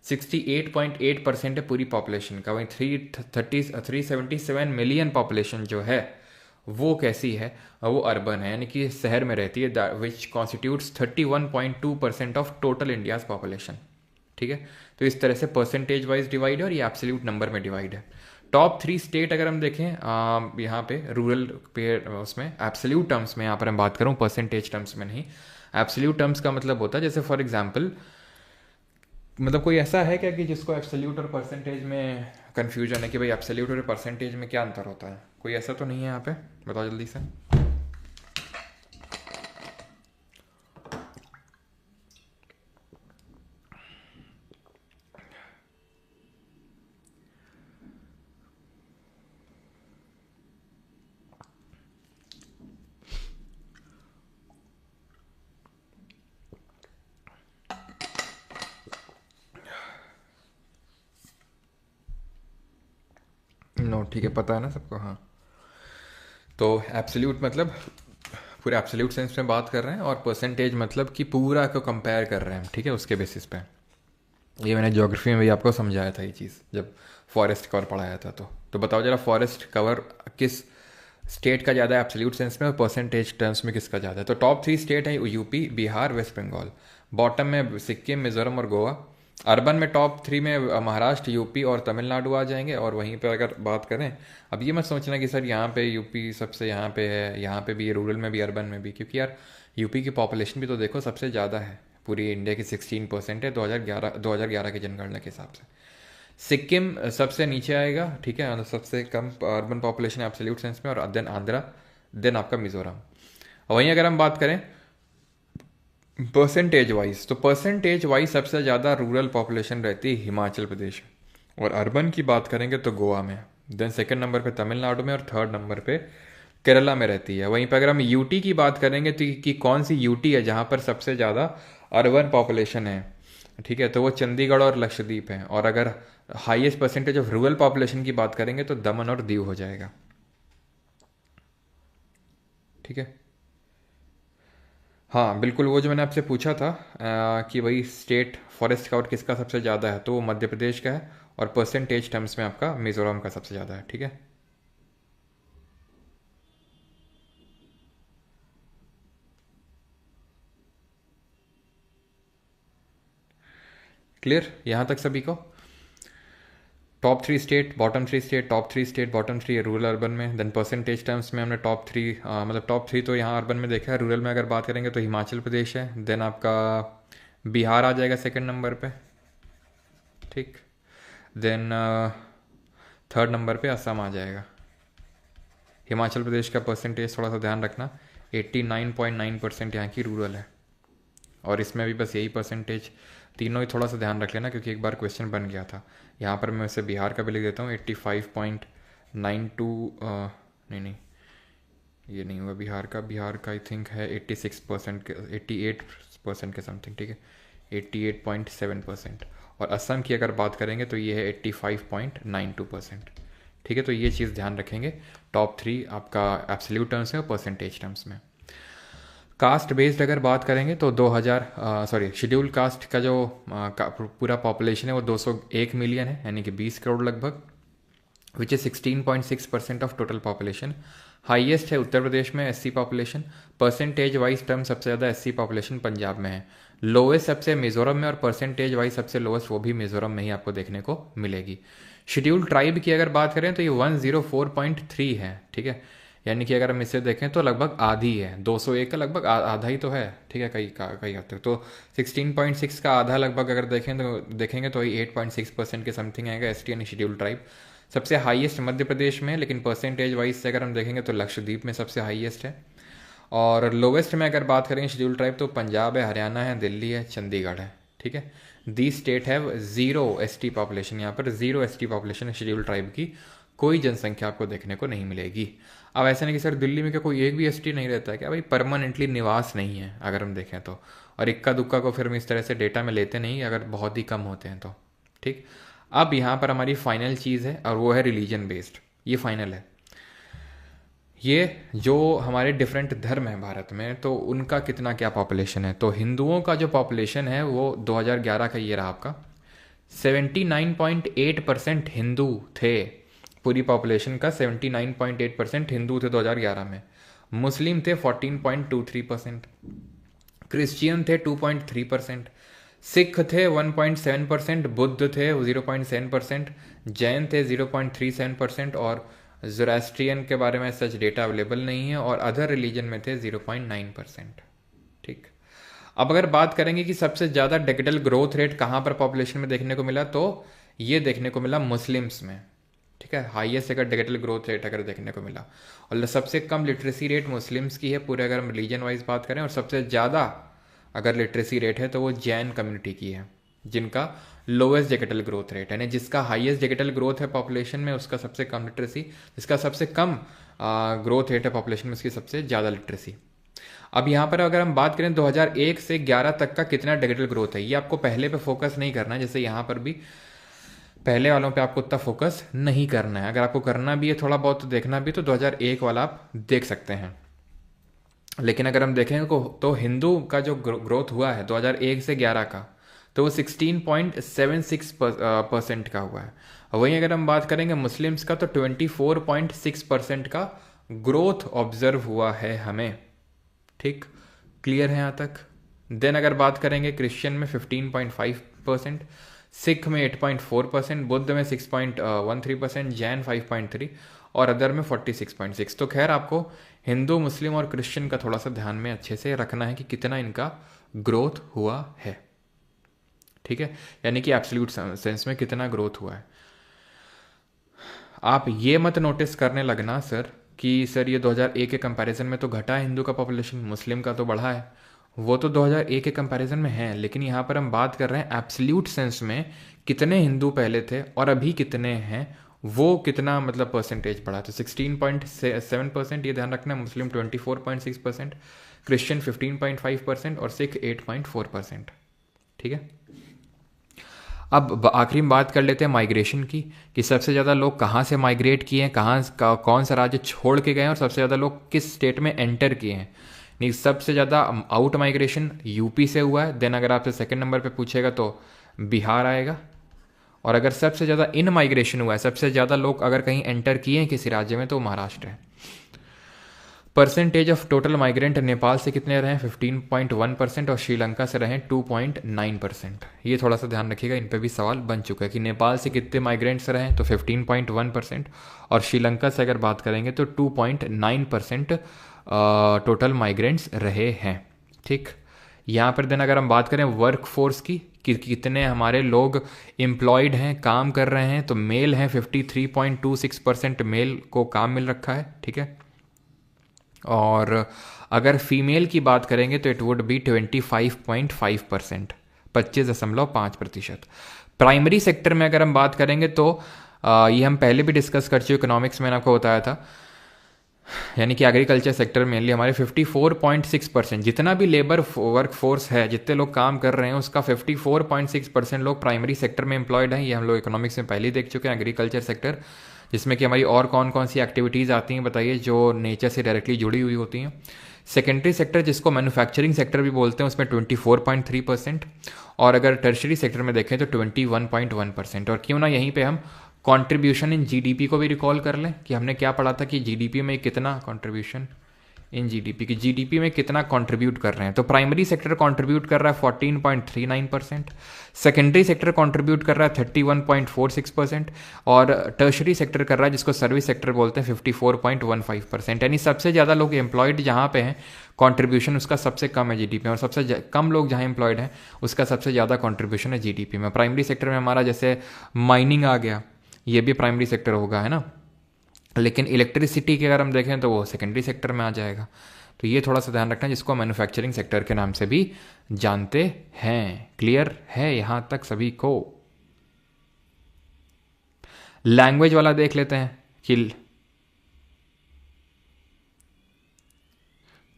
68.8% है पूरी पॉपुलेशन का। वहीं 377 मिलियन पॉपुलेशन जो है वो कैसी है, वो अर्बन है, यानी कि शहर में रहती है, which constitutes 31.2% of total India's population. ठीक है, तो इस तरह से परसेंटेज वाइज डिवाइड है, और ये एब्सोल्यूट नंबर में डिवाइड है। टॉप 3 स्टेट अगर हम देखें यहाँ पे रूरल पे, उसमें एब्सोल्यूट टर्म्स में, यहाँ पर मैं बात करूँ परसेंटेज टर्म्स में नहीं, एब्सोल्यूट टर्म्स का मतलब होता है, जैसे फॉर एग्जांपल, मतलब कोई ऐसा है क्या कि जिसको एब्सोल्यूट और परसेंटेज में कन्फ्यूजन है कि भाई एब्सोल्यूट और परसेंटेज में क्या अंतर होता है? कोई ऐसा तो नहीं है यहाँ पे, बताओ जल्दी से। नो ठीक है, पता है ना सबको। हाँ, तो एब्सोल्यूट मतलब पूरे एब्सोल्यूट सेंस में बात कर रहे हैं, और परसेंटेज मतलब कि पूरा को कंपेयर कर रहे हैं। ठीक है, उसके बेसिस पे। ये मैंने ज्योग्राफी में भी आपको समझाया था ये चीज़, जब फॉरेस्ट कवर पढ़ाया था। तो बताओ जरा, फॉरेस्ट कवर किस स्टेट का ज़्यादा है एब्सोल्यूट सेंस में, और परसेंटेज टर्म्स में किसका ज़्यादा है? तो टॉप 3 स्टेट है UP, Bihar, West Bengal. Bottom में सिक्किम, मिजोरम और गोवा। अर्बन में टॉप 3 में महाराष्ट्र, यूपी और तमिलनाडु आ जाएंगे। और वहीं पर अगर बात करें, अब ये मत सोचना कि सर यहाँ पे यूपी सबसे यहाँ पे है, यहाँ पे भी है, रूरल में भी अर्बन में भी, क्योंकि यार यूपी की पॉपुलेशन भी तो देखो सबसे ज़्यादा है, पूरी इंडिया की 16% है 2011 की जनगणना के हिसाब से। सिक्किम सबसे नीचे आएगा, ठीक है, सबसे कम अर्बन पॉपुलेशन है एब्सोल्यूट सेंस में, और देन आंध्रा, देन आपका मिजोरम। वहीं अगर हम बात करें परसेंटेज वाइज, तो परसेंटेज वाइज सबसे ज़्यादा रूरल पॉपुलेशन रहती है हिमाचल प्रदेश, और अर्बन की बात करेंगे तो गोवा में, देन सेकंड नंबर पे तमिलनाडु में, और थर्ड नंबर पे केरला में रहती है। वहीं पर अगर हम यूटी की बात करेंगे तो कि कौन सी यूटी है जहाँ पर सबसे ज़्यादा अर्बन पॉपुलेशन है, ठीक है, तो वो चंडीगढ़ और लक्षद्वीप है। और अगर highest percentage of rural population की बात करेंगे तो दमन और दीव हो जाएगा। ठीक है, हाँ बिल्कुल, वो जो मैंने आपसे पूछा था कि भाई स्टेट फॉरेस्ट कवर किसका सबसे ज़्यादा है, तो वो मध्य प्रदेश का है, और परसेंटेज टर्म्स में आपका मिजोरम का सबसे ज़्यादा है। ठीक है, क्लियर यहाँ तक सभी को? Top 3 state, bottom 3 state, top 3 state, bottom 3 rural urban में। देन परसेंटेज टर्म्स में हमने टॉप 3 मतलब टॉप 3 तो यहाँ अर्बन में देखा है। रूरल में अगर बात करेंगे तो हिमाचल प्रदेश है, देन आपका बिहार आ जाएगा सेकंड नंबर पे, ठीक। देन थर्ड नंबर पे असम आ जाएगा। हिमाचल प्रदेश का परसेंटेज थोड़ा सा ध्यान रखना, 89.9% यहाँ की रूरल है, और इसमें भी बस यही परसेंटेज। तीनों ही थोड़ा सा ध्यान रख लेना क्योंकि एक बार क्वेश्चन बन गया था। यहाँ पर मैं वैसे बिहार का भी लिख देता हूँ, 85.92 नहीं ये नहीं हुआ बिहार का आई थिंक है 86% के, 88% के समथिंग, ठीक है, 88.7%। और असम की अगर बात करेंगे तो ये है 85.92%, ठीक है। तो ये चीज़ ध्यान रखेंगे टॉप 3 आपका एब्सोल्यूट टर्म्स में और परसेंटेज टर्म्स में। कास्ट बेस्ड अगर बात करेंगे तो 2000 शेड्यूल कास्ट का जो पूरा पॉपुलेशन है वो 201 मिलियन है, यानी कि 20 करोड़ लगभग, which is 16.6% of total population. Highest है उत्तर प्रदेश में SC population, percentage wise term सबसे ज़्यादा एससी पॉपुलेशन पंजाब में है। लोएस्ट सबसे मिजोरम में, और परसेंटेज वाइज सबसे लोएस्ट वो भी मिजोरम में ही आपको देखने को मिलेगी। शेड्यूल ट्राइब की अगर बात करें तो ये 104.3 है, ठीक है, यानी कि अगर हम इसे देखें तो लगभग आधी है, 201 का लगभग आधा ही तो है, ठीक है, कई हद तक। तो 16.6 का आधा लगभग अगर देखेंगे तो 8.6% के समथिंग आएगा एसटी यानी शेड्यूल ट्राइब। सबसे हाईएस्ट मध्य प्रदेश में, लेकिन परसेंटेज वाइज से अगर हम देखेंगे तो लक्षद्वीप में सबसे हाईएस्ट है। और लोवेस्ट में अगर बात करें शेड्यूल ट्राइब तो पंजाब है, हरियाणा है, दिल्ली है, चंडीगढ़ है, ठीक है। दी state have zero ST population, यहाँ पर जीरो एसटी पॉपुलेशन है शेड्यूल ट्राइब की, कोई जनसंख्या आपको देखने को नहीं मिलेगी। अब ऐसा नहीं कि सर दिल्ली में क्या कोई एक भी एसटी नहीं रहता है क्या? भाई परमानेंटली निवास नहीं है अगर हम देखें तो, और इक्का दुक्का को फिर हम इस तरह से डेटा में लेते नहीं अगर बहुत ही कम होते हैं तो, ठीक। अब यहाँ पर हमारी फाइनल चीज़ है और वो है रिलीजन बेस्ड, ये फाइनल है। ये जो हमारे डिफरेंट धर्म हैं भारत में तो उनका कितना क्या पॉपुलेशन है, तो हिंदुओं का जो पॉपुलेशन है वो 2011 का ये रहा आपका, 79.8% हिंदू थे। पूरी पॉपुलेशन का 79.8% हिंदू थे 2011 में। मुस्लिम थे 14.23%, क्रिश्चियन थे 2.3%, सिख थे 1.7%, बुद्ध थे 0.7%, जैन थे 0.37%, और ज़ोरास्ट्रियन के बारे में सच डेटा अवेलेबल नहीं है, और अदर रिलीजन में थे 0.9%, ठीक। अब अगर बात करेंगे कि सबसे ज़्यादा डिजिटल ग्रोथ रेट कहाँ पर पॉपुलेशन में देखने को मिला, तो ये देखने को मिला मुस्लिम्स में, ठीक है। हाईएस्ट अगर डिजिटल ग्रोथ रेट अगर देखने को मिला, और सबसे कम लिटरेसी रेट मुस्लिम्स की है पूरे अगर हम रिलीजन वाइज बात करें, और सबसे ज़्यादा अगर लिटरेसी रेट है तो वो जैन कम्युनिटी की है, जिनका लोएस्ट डिजिटल ग्रोथ रेट है, जिसका हाईएस्ट डिजिटल ग्रोथ है पॉपुलेशन में उसका सबसे कम लिटरेसी, जिसका सबसे कम ग्रोथ रेट है पॉपुलेशन में उसकी सबसे ज़्यादा लिटरेसी। अब यहाँ पर अगर हम बात करें 2001 से 11 तक का कितना डिजिटल ग्रोथ है, ये आपको पहले पे फोकस नहीं करना है, जैसे यहाँ पर भी पहले वालों पे आपको उतना फोकस नहीं करना है। अगर आपको करना भी है थोड़ा बहुत देखना भी तो 2001 वाला आप देख सकते हैं। लेकिन अगर हम देखेंगे तो हिंदू का जो ग्रोथ हुआ है 2001 से 11 का, तो वो 16.76% का हुआ है। वहीं अगर हम बात करेंगे मुस्लिम्स का तो 24.6% का ग्रोथ ऑब्जर्व हुआ है हमें, ठीक। क्लियर है यहाँ तक? देन अगर बात करेंगे क्रिश्चियन में 15.5%, सिख में 8.4%, बुद्ध में 6.13%, जैन 5.3 और अदर में 46.6। तो खैर आपको हिंदू, मुस्लिम और क्रिश्चियन का थोड़ा सा ध्यान में अच्छे से रखना है कि कितना इनका ग्रोथ हुआ है, ठीक है, यानी कि एब्सोल्यूट सेंस में कितना ग्रोथ हुआ है। आप ये मत नोटिस करने लगना सर कि सर ये 2001 के कंपैरिजन में तो घटा है हिंदू का पॉपुलेशन, मुस्लिम का तो बढ़ा है, वो तो 2001 के कंपैरिजन में है, लेकिन यहाँ पर हम बात कर रहे हैं एब्सोल्यूट सेंस में कितने हिंदू पहले थे और अभी कितने हैं, वो कितना मतलब परसेंटेज बढ़ा। तो 16.7% ये ध्यान रखना है, मुस्लिम 24.6%, क्रिश्चियन 15.5% और सिख 8.4%, ठीक है। अब आखिरी में बात कर लेते हैं माइग्रेशन की, कि सबसे ज़्यादा लोग कहाँ से माइग्रेट किए हैं, कौन सा राज्य छोड़ के गए हैं, और सबसे ज़्यादा लोग किस स्टेट में एंटर किए हैं। नहीं, सबसे ज़्यादा आउट माइग्रेशन यूपी से हुआ है। देन अगर आपसे सेकंड नंबर पे पूछेगा तो बिहार आएगा। और अगर सबसे ज़्यादा इन माइग्रेशन हुआ है, सबसे ज़्यादा लोग अगर कहीं एंटर किए हैं किसी राज्य में, तो महाराष्ट्र है। Percentage of total migrant Nepal से कितने रहे? 15.1% और श्रीलंका से रहे 2.9%। ये थोड़ा सा ध्यान रखिएगा, इन पे भी सवाल बन चुका है कि नेपाल से कितने माइग्रेंट्स रहे तो 15.1% और श्रीलंका से अगर बात करेंगे तो 2.9% टोटल माइग्रेंट्स रहे हैं। ठीक, यहाँ पर देन अगर हम बात करें वर्क फोर्स की कि कितने हमारे लोग एम्प्लॉयड हैं, काम कर रहे हैं, तो मेल हैं 53.26% मेल को काम मिल रखा है। ठीक है, और अगर फीमेल की बात करेंगे तो it would be 25.5%, 25.5%। Primary sector में अगर हम बात करेंगे तो ये हम पहले भी डिस्कस कर चुके, इकोनॉमिक्स में आपको बताया था, यानी कि एग्रीकल्चर सेक्टर मेनली हमारे 54.6%, जितना भी लेबर वर्क फोर्स है, जितने लोग काम कर रहे हैं उसका 54.6% लोग प्राइमरी सेक्टर में एम्प्लॉयड हैं। ये हम लोग इकोनॉमिक्स में पहले ही देख चुके हैं, एग्रीकल्चर सेक्टर, जिसमें कि हमारी और कौन कौन सी एक्टिविटीज़ आती हैं बताइए जो नेचर से डायरेक्टली जुड़ी हुई होती हैं। सेकेंडरी सेक्टर जिसको मैन्युफैक्चरिंग सेक्टर भी बोलते हैं उसमें 24.3%, और अगर टर्शरी सेक्टर में देखें तो 21.1%। और क्यों ना यहीं पे हम कंट्रीब्यूशन इन जीडीपी को भी रिकॉल कर लें कि हमने क्या पढ़ा था कि जीडीपी में कितना कंट्रीब्यूशन इन जीडीपी की जीडीपी में कितना कंट्रीब्यूट कर रहे हैं। तो प्राइमरी सेक्टर कंट्रीब्यूट कर रहा है 14.39%, सेकेंडरी सेक्टर कंट्रीब्यूट कर रहा है 31.46%, और टर्शरी सेक्टर कर रहा है जिसको सर्विस सेक्टर बोलते हैं 54.15%। यानी सबसे ज़्यादा लोग एम्प्लॉयड जहाँ पे हैं कंट्रीब्यूशन उसका सबसे कम है जीडीपी में, और सबसे कम लोग जहाँ एम्प्लॉयड हैं उसका सबसे ज़्यादा कंट्रीब्यूशन है जीडीपी में। प्राइमरी सेक्टर में हमारा जैसे माइनिंग आ गया, ये भी प्राइमरी सेक्टर होगा, है ना, लेकिन इलेक्ट्रिसिटी की अगर हम देखें तो वो सेकेंडरी सेक्टर में आ जाएगा। तो ये थोड़ा सा ध्यान रखना, जिसको मैन्युफैक्चरिंग सेक्टर के नाम से भी जानते हैं। क्लियर है यहाँ तक सभी को? लैंग्वेज वाला देख लेते हैं कि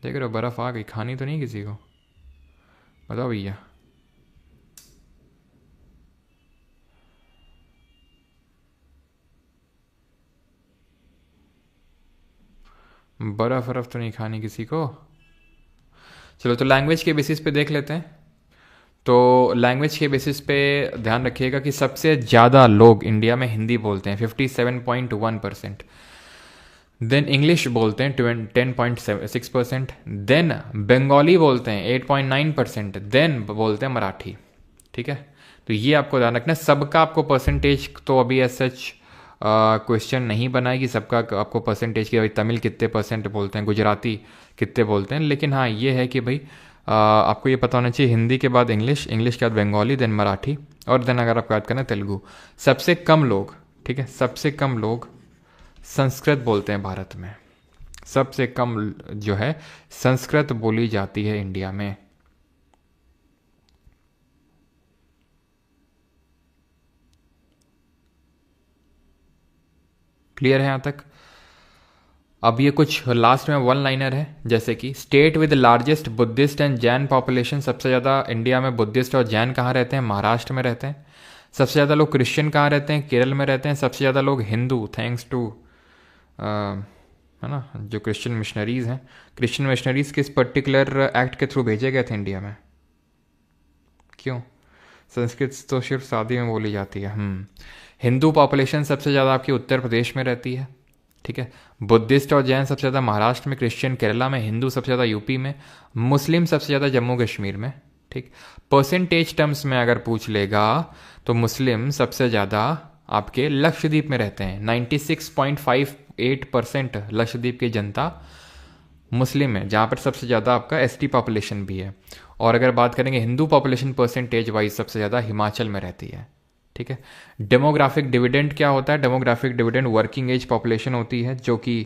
देख रहे हो बर्फ आ गई, खानी तो नहीं किसी को? बताओ भैया। बर्फ तो नहीं खानी किसी को? चलो, तो लैंग्वेज के बेसिस पे देख लेते हैं। तो लैंग्वेज के बेसिस पे ध्यान रखिएगा कि सबसे ज़्यादा लोग इंडिया में हिंदी बोलते हैं 57.1%, देन इंग्लिश बोलते हैं 10.6%, देन बंगाली बोलते हैं 8.9%, देन बोलते हैं मराठी। ठीक है, तो ये आपको ध्यान रखना। सबका आपको परसेंटेज तो अभी एज सच क्वेश्चन नहीं बनाए कि सबका आपको परसेंटेज की, भाई तमिल कितने परसेंट बोलते हैं, गुजराती कितने बोलते हैं, लेकिन हाँ ये है कि भाई आपको ये पता होना चाहिए हिंदी के बाद इंग्लिश, इंग्लिश के बाद बंगाली, देन मराठी, और देन अगर आप बात करें तेलुगु। सबसे कम लोग, ठीक है, सबसे कम लोग संस्कृत बोलते हैं भारत में। सबसे कम जो है संस्कृत बोली जाती है इंडिया में। क्लियर है यहाँ तक? अब ये कुछ लास्ट में वन लाइनर है, जैसे कि state with largest Buddhist and Jain population. सबसे ज़्यादा इंडिया में बुद्धिस्ट और जैन कहाँ रहते हैं? महाराष्ट्र में रहते हैं। सबसे ज़्यादा लोग क्रिश्चियन कहाँ रहते हैं? केरल में रहते हैं। सबसे ज़्यादा लोग हिंदू, थैंक्स टू है ना, जो क्रिश्चियन मिशनरीज़ हैं, क्रिश्चियन मिशनरीज़ किस पर्टिकुलर एक्ट के थ्रू भेजे गए थे इंडिया में? क्यों? संस्कृत तो सिर्फ शादी में बोली जाती है। हिंदू पॉपुलेशन सबसे ज़्यादा आपकी उत्तर प्रदेश में रहती है। ठीक है, बुद्धिस्ट और जैन सबसे ज़्यादा महाराष्ट्र में, क्रिश्चियन केरला में, हिंदू सबसे ज़्यादा यूपी में, मुस्लिम सबसे ज़्यादा जम्मू कश्मीर में। ठीक, परसेंटेज टर्म्स में अगर पूछ लेगा तो मुस्लिम सबसे ज़्यादा आपके लक्षद्वीप में रहते हैं। 96.58% लक्षद्वीप की जनता मुस्लिम है, जहाँ पर सबसे ज़्यादा आपका एसटी पॉपुलेशन भी है। और अगर बात करेंगे हिंदू पॉपुलेशन परसेंटेज वाइज, सबसे ज़्यादा हिमाचल में रहती है। ठीक है, डेमोग्राफिक डिविडेंड क्या होता है? Demographic dividend working age population होती है, जो कि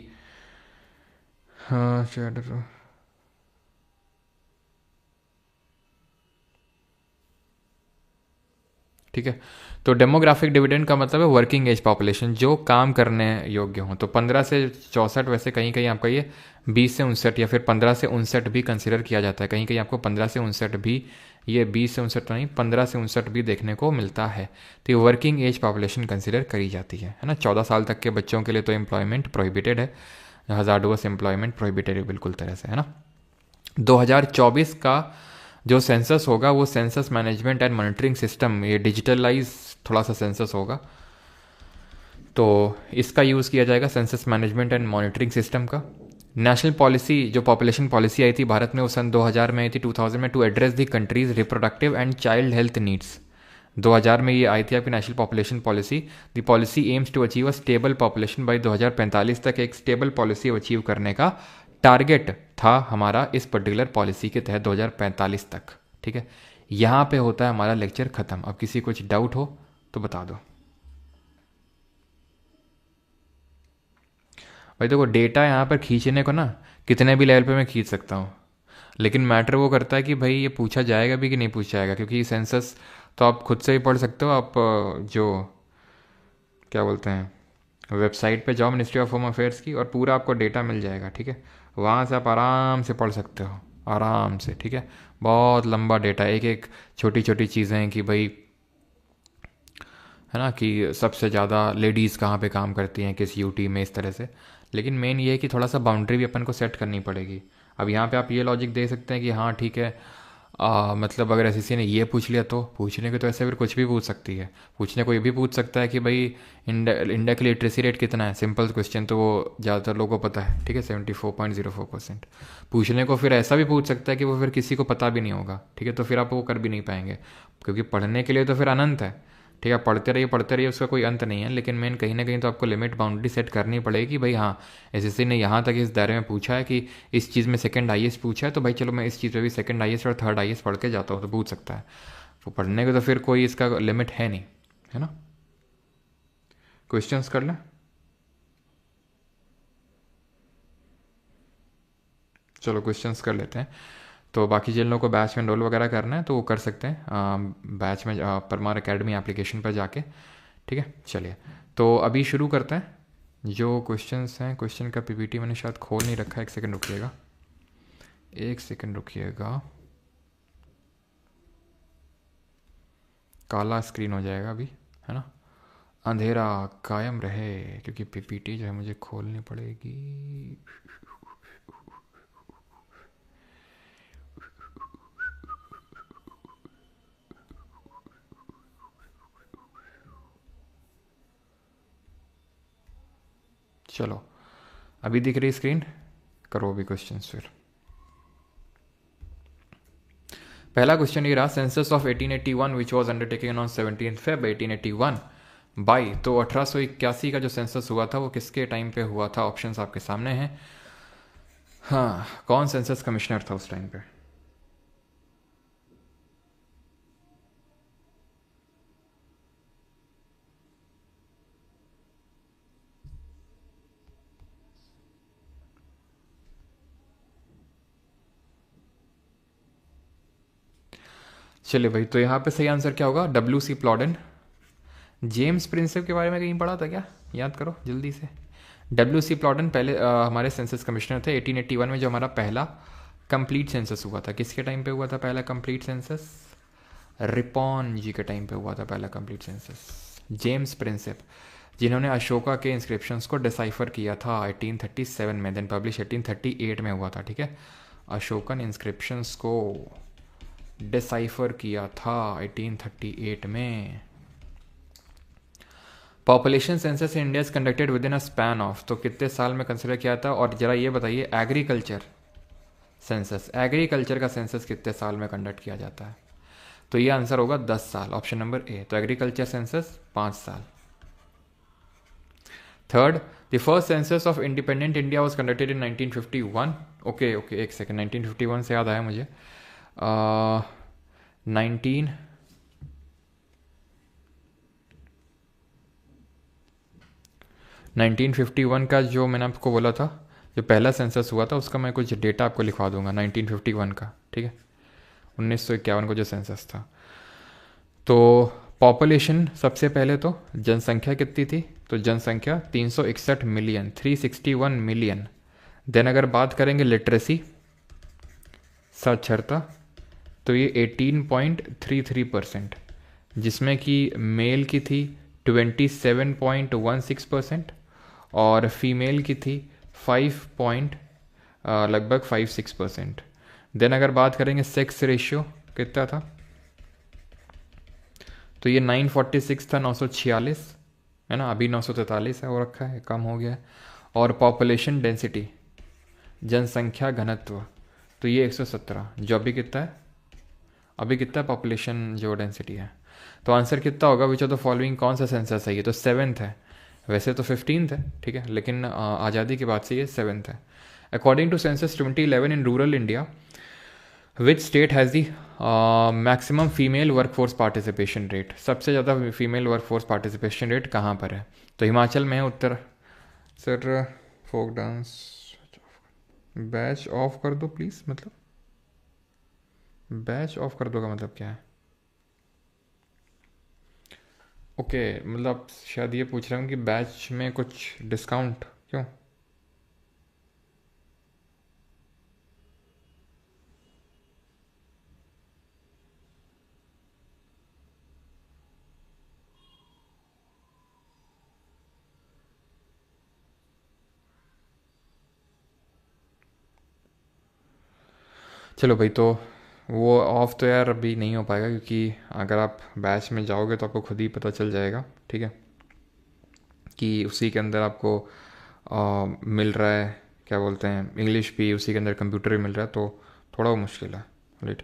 ठीक है, तो डेमोग्राफिक डिविडेंड का मतलब है वर्किंग एज पॉपुलेशन, जो काम करने योग्य हो। तो 15 से 64, वैसे कहीं कहीं आपका ये 20 से 59 या फिर 15 से 59 भी कंसिडर किया जाता है। कहीं कहीं आपको 15 से 59 भी, ये 20 से 59 तो नहीं, 15 से 59 भी देखने को मिलता है। तो ये वर्किंग एज पॉपुलेशन कंसिडर करी जाती है ना। 14 साल तक के बच्चों के लिए तो एम्प्लॉयमेंट प्रोहिबिटेड है, हज़ार्डुअस एम्प्लॉयमेंट प्रोहिबिटेड है बिल्कुल तरह से, है ना। 2024 का जो सेंसस होगा वो census management and monitoring system, ये डिजिटलाइज थोड़ा सा सेंसस होगा, तो इसका यूज़ किया जाएगा census management and monitoring system का। नेशनल पॉलिसी जो पॉपुलेशन पॉलिसी आई थी भारत में वो सन 2000 में आई थी, 2000 में, to address the country's reproductive and child health needs. 2000 में ये आई थी आपकी national population policy. The policy aims to achieve a stable population by 2045 तक। एक स्टेबल पॉलिसी अचीव करने का टारगेट था हमारा इस पर्टिकुलर पॉलिसी के तहत 2045 तक। ठीक है, यहाँ पे होता है हमारा लेक्चर ख़त्म। अब किसी कुछ डाउट हो तो बता दो भाई। देखो डेटा यहाँ पर खींचने को ना कितने भी लेवल पे मैं खींच सकता हूँ, लेकिन मैटर वो करता है कि भाई ये पूछा जाएगा भी कि नहीं पूछा जाएगा, क्योंकि सेंसस तो आप खुद से ही पढ़ सकते हो। आप जो क्या बोलते हैं वेबसाइट पे जाओ मिनिस्ट्री ऑफ होम अफेयर्स की, और पूरा आपको डेटा मिल जाएगा। ठीक है, वहाँ से आप आराम से पढ़ सकते हो, आराम से। ठीक है, बहुत लंबा डेटा, एक एक छोटी छोटी चीज़ें हैं कि भाई है ना, कि सबसे ज़्यादा लेडीज़ कहाँ पे काम करती हैं किस यूटी में, इस तरह से। लेकिन मेन ये है कि थोड़ा सा बाउंड्री भी अपन को सेट करनी पड़ेगी। अब यहाँ पे आप ये लॉजिक दे सकते हैं कि हाँ ठीक है, मतलब अगर एसएससी ने ये पूछ लिया तो पूछने को तो ऐसे फिर कुछ भी पूछ सकती है। पूछने को ये भी पूछ सकता है कि भाई इंडिया की लिटरेसी रेट कितना है, सिंपल क्वेश्चन तो वो ज़्यादातर लोगों को पता है। ठीक है, 74.04%। पूछने को फिर ऐसा भी पूछ सकता है कि वो फिर किसी को पता भी नहीं होगा। ठीक है, तो फिर आप वो कर भी नहीं पाएंगे, क्योंकि पढ़ने के लिए तो फिर अनंत है। ठीक है, पढ़ते रहिए, उसका कोई अंत नहीं है। लेकिन मेन कहीं ना कहीं तो आपको लिमिट बाउंड्री सेट करनी पड़ेगी कि भाई हाँ, एसएससी ने यहाँ तक इस दायरे में पूछा है कि इस चीज़ में सेकंड आईएएस पूछा है, तो भाई चलो मैं इस चीज़ में भी सेकंड आईएएस और थर्ड आईएएस पढ़ के जाता हूँ, तो पूछ सकता है। वो पढ़ने को तो फिर कोई इसका लिमिट है नहीं, है ना। क्वेश्चंस कर लें, चलो क्वेश्चंस कर लेते हैं। तो बाकी जिन लोगों को बैच में एनरोल वगैरह करना है तो वो कर सकते हैं बैच में परमार एकेडमी एप्लीकेशन पर जाके। ठीक है, चलिए तो अभी शुरू करते हैं जो क्वेश्चंस हैं। क्वेश्चन का पीपीटी मैंने शायद खोल नहीं रखा है, एक सेकंड रुकिएगा, एक सेकंड रुकिएगा, काला स्क्रीन हो जाएगा अभी, है ना। अंधेरा कायम रहे, क्योंकि पीपीटी जो है मुझे खोलनी पड़ेगी। चलो अभी दिख रही स्क्रीन, करो अभी क्वेश्चंस फिर। पहला क्वेश्चन ये रहा, census of 1881 which was undertaken on 17 Feb 1881 by. तो 1881 का जो सेंसस हुआ था वो किसके टाइम पे हुआ था? ऑप्शंस आपके सामने हैं। हाँ, कौन सेंसस कमिश्नर था उस टाइम पे? चलिए भाई, तो यहाँ पे सही आंसर क्या होगा? WC प्लॉडेन। जेम्स प्रिंसेप के बारे में कहीं पढ़ा था क्या? याद करो जल्दी से। WC प्लॉडेन पहले हमारे सेंसस कमिश्नर थे 1881 में, जो हमारा पहला कंप्लीट सेंसस हुआ था। किसके टाइम पे हुआ था पहला कंप्लीट सेंसस? रिपॉन जी के टाइम पे हुआ था पहला कंप्लीट सेंसस। जेम्स प्रिंसेप, जिन्होंने अशोका के इंस्क्रिप्शंस को डिसाइफर किया था 1837 में, देन पब्लिश 1838 में हुआ था। ठीक है, अशोकन इंस्क्रिप्शंस को डिसाइफर किया था 1838 में। Population census in India is conducted with in a span of, तो कितने साल में कंसिडर किया था? और जरा ये बताइए एग्रीकल्चर सेंसस, एग्रीकल्चर का सेंसस कितने साल में कंडक्ट किया जाता है? तो ये आंसर होगा 10 साल, ऑप्शन नंबर ए। तो एग्रीकल्चर सेंसस 5 साल। Third, the first census of independent India was conducted in 1951। Okay okay, एक सेकेंड, 1951 से याद आया मुझे। 1951 का जो मैंने आपको बोला था, जो पहला सेंसस हुआ था, उसका मैं कुछ डेटा आपको लिखवा दूंगा 1951 का। ठीक है, 1951 को जो सेंसस था। तो पॉपुलेशन सबसे पहले तो जनसंख्या कितनी थी? तो जनसंख्या 361 मिलियन, 361 मिलियन। देन अगर बात करेंगे लिटरेसी, साक्षरता, तो ये 18.33%, जिसमें कि मेल की थी 27.16% और फीमेल की थी 5.56%। देन अगर बात करेंगे सेक्स रेशियो कितना था, तो ये 946 था, 946 है ना, अभी 943 है, हो रखा है, कम हो गया है। और पॉपुलेशन डेंसिटी जनसंख्या घनत्व, तो ये 117, जो अभी कितना है, अभी कितना पॉपुलेशन जो डेंसिटी है, तो आंसर कितना होगा, विच ऑफ द फॉलोइंग कौन सा सेंसस है, ये तो 7th है, वैसे तो 15th है, ठीक है, लेकिन आज़ादी के बाद से ये 7th है। According to census 2011 in rural India, which state has the maximum female workforce participation rate, सबसे ज़्यादा फीमेल वर्कफोर्स पार्टिसिपेशन रेट कहाँ पर है, तो हिमाचल में है उत्तर। Sir folk dance batch off कर दो प्लीज़, मतलब बैच ऑफ कर दो का मतलब क्या है, ओके मतलब शायद ये पूछ रहा हूँ कि बैच में कुछ डिस्काउंट क्यों। चलो भाई, तो वो ऑफ तो यार अभी नहीं हो पाएगा, क्योंकि अगर आप बैच में जाओगे तो आपको खुद ही पता चल जाएगा, ठीक है, कि उसी के अंदर आपको मिल रहा है, क्या बोलते हैं, इंग्लिश भी उसी के अंदर, कंप्यूटर भी मिल रहा है, तो थोड़ा वो मुश्किल है, राइट।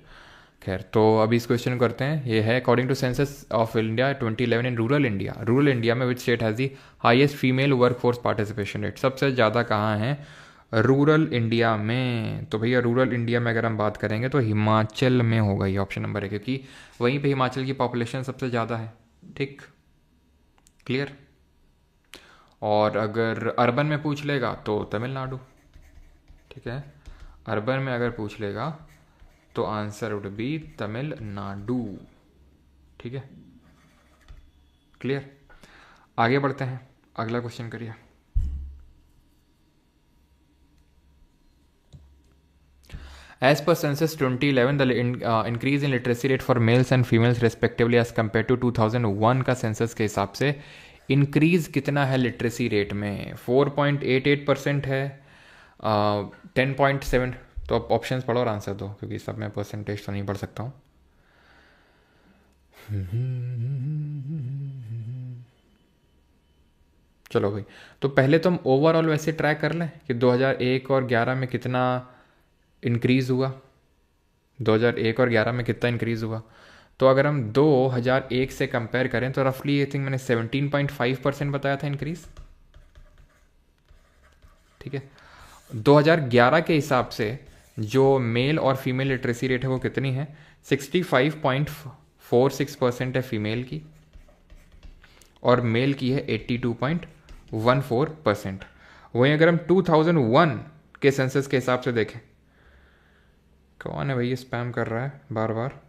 खैर, तो अभी इस क्वेश्चन करते हैं। ये है according to census of India 2011 in rural India, rural India में which state has the highest female workforce participation rate, सबसे ज़्यादा कहाँ है रूरल इंडिया में, तो भैया रूरल इंडिया में अगर हम बात करेंगे तो हिमाचल में होगा ये ऑप्शन नंबर है, क्योंकि वहीं पे हिमाचल की पॉपुलेशन सबसे ज़्यादा है, ठीक, क्लियर। और अगर अर्बन में पूछ लेगा तो तमिलनाडु, ठीक है, अर्बन में अगर पूछ लेगा तो आंसर वुड बी तमिलनाडु, ठीक है, क्लियर। आगे बढ़ते हैं, अगला क्वेश्चन करिए। As per census 2011, the increase in literacy rate for males and females respectively as compared to 2001 का सेंसस के हिसाब से इंक्रीज कितना है लिटरेसी रेट में, 4.88% है, 10.7, तो आप ऑप्शंस पढ़ो और आंसर दो, क्योंकि सब में परसेंटेज तो नहीं पढ़ सकता हूँ। चलो भाई, तो पहले तो हम ओवरऑल वैसे ट्रैक कर लें कि 2001 और 11 में कितना इंक्रीज़ हुआ, 2001 और 11 में कितना इंक्रीज़ हुआ, तो अगर हम 2001 से कंपेयर करें तो रफली आई थिंक मैंने 17.5% बताया था इंक्रीज़, ठीक है। 2011 के हिसाब से जो मेल और फीमेल लिटरेसी रेट है वो कितनी है, 65.46% है फीमेल की, और मेल की है 82.14%। वहीं अगर हम 2001 के सेंसस के हिसाब से देखें, कौन है भाई ये स्पैम कर रहा है बार बार,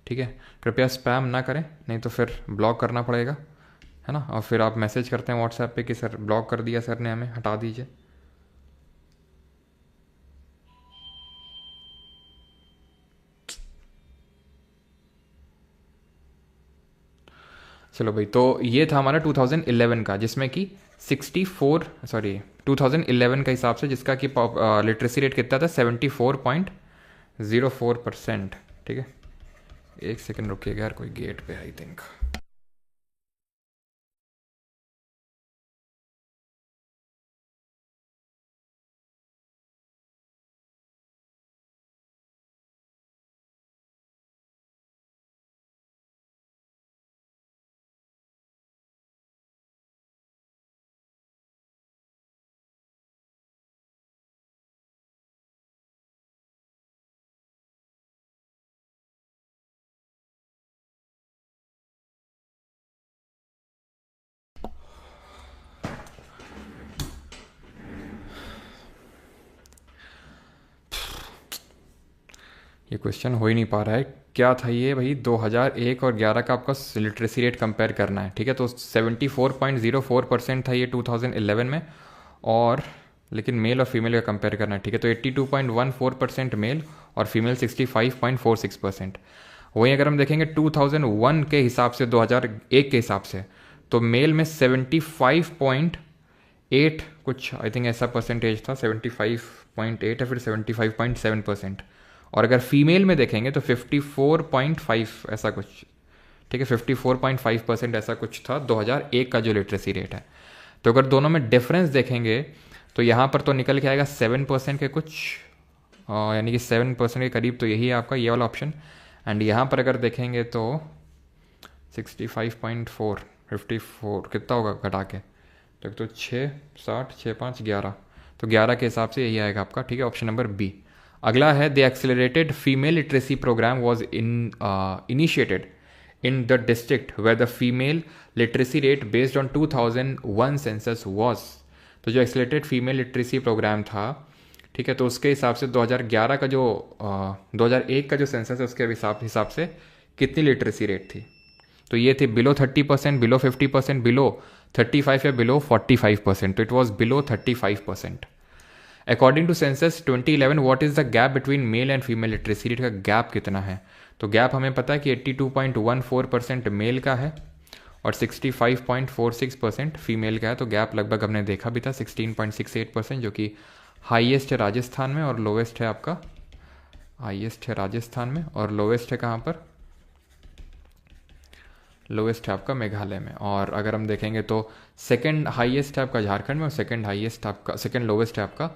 ठीक है, कृपया स्पैम ना करें, नहीं तो फिर ब्लॉक करना पड़ेगा, है ना, और फिर आप मैसेज करते हैं व्हाट्सएप पे कि सर ब्लॉक कर दिया सर ने हमें, हटा दीजिए। चलो भाई, तो ये था हमारा 2011 का, जिसमें कि 2011 का हिसाब से जिसका कि लिटरेसी रेट कितना था, 74.04%, ठीक है। एक सेकंड रुकिएगा यार, कोई गेट पे आई थिंक। ये क्वेश्चन हो ही नहीं पा रहा है, क्या था ये भाई, 2001 और 11 का आपका लिटरेसी रेट कंपेयर करना है, ठीक है, तो 74.04% था ये 2011 में, और लेकिन मेल और फीमेल का कंपेयर करना है, ठीक है, तो 82.14% मेल और फीमेल 65.46%। वहीं अगर हम देखेंगे 2001 के हिसाब से, 2001 के हिसाब से, तो मेल में 75.8 कुछ आई थिंक ऐसा परसेंटेज था, 75.8 या फिर 75.7%, और अगर फीमेल में देखेंगे तो 54.5 ऐसा कुछ, ठीक है, 54.5% ऐसा कुछ था 2001 का जो लिटरेसी रेट है। तो अगर दोनों में डिफरेंस देखेंगे तो यहाँ पर तो निकल के आएगा 7% के कुछ, यानी कि 7% के करीब, तो यही है आपका ये वाला ऑप्शन। एंड यहाँ पर अगर देखेंगे तो 65.4, 54 कितना होगा घटा के, तो 6, 60, 6, 5, 11, तो 11 के हिसाब से यही आएगा आपका, ठीक है, ऑप्शन नंबर बी। अगला है the accelerated female literacy programme was initiated in the district where the female literacy rate based on 2001 census was. तो जो एक्सेलरेटेड फीमेल लिटरेसी प्रोग्राम था, ठीक है, तो उसके हिसाब से 2011 का जो 2001 का जो सेंसस है उसके हिसाब से कितनी लिटरेसी रेट थी, तो ये थी बिलो 30%, बिलो 50%, बिलो 35 या बिलो 45%, तो it was below 35%। According to census 2011 what is the gap between male and female literacy rate का गैप कितना है, तो गैप हमें पता है कि 82.14% मेल का है और 65.46% फीमेल का है, तो गैप लगभग हमने देखा भी था 16.68%, जो कि हाईएस्ट है राजस्थान में और लोवेस्ट है आपका, हाईएस्ट है राजस्थान में और लोवेस्ट है कहाँ पर, लोवेस्ट है आपका मेघालय में। और अगर हम देखेंगे तो सेकंड हाईएस्ट है आपका झारखंड में और सेकंड लोवेस्ट है आपका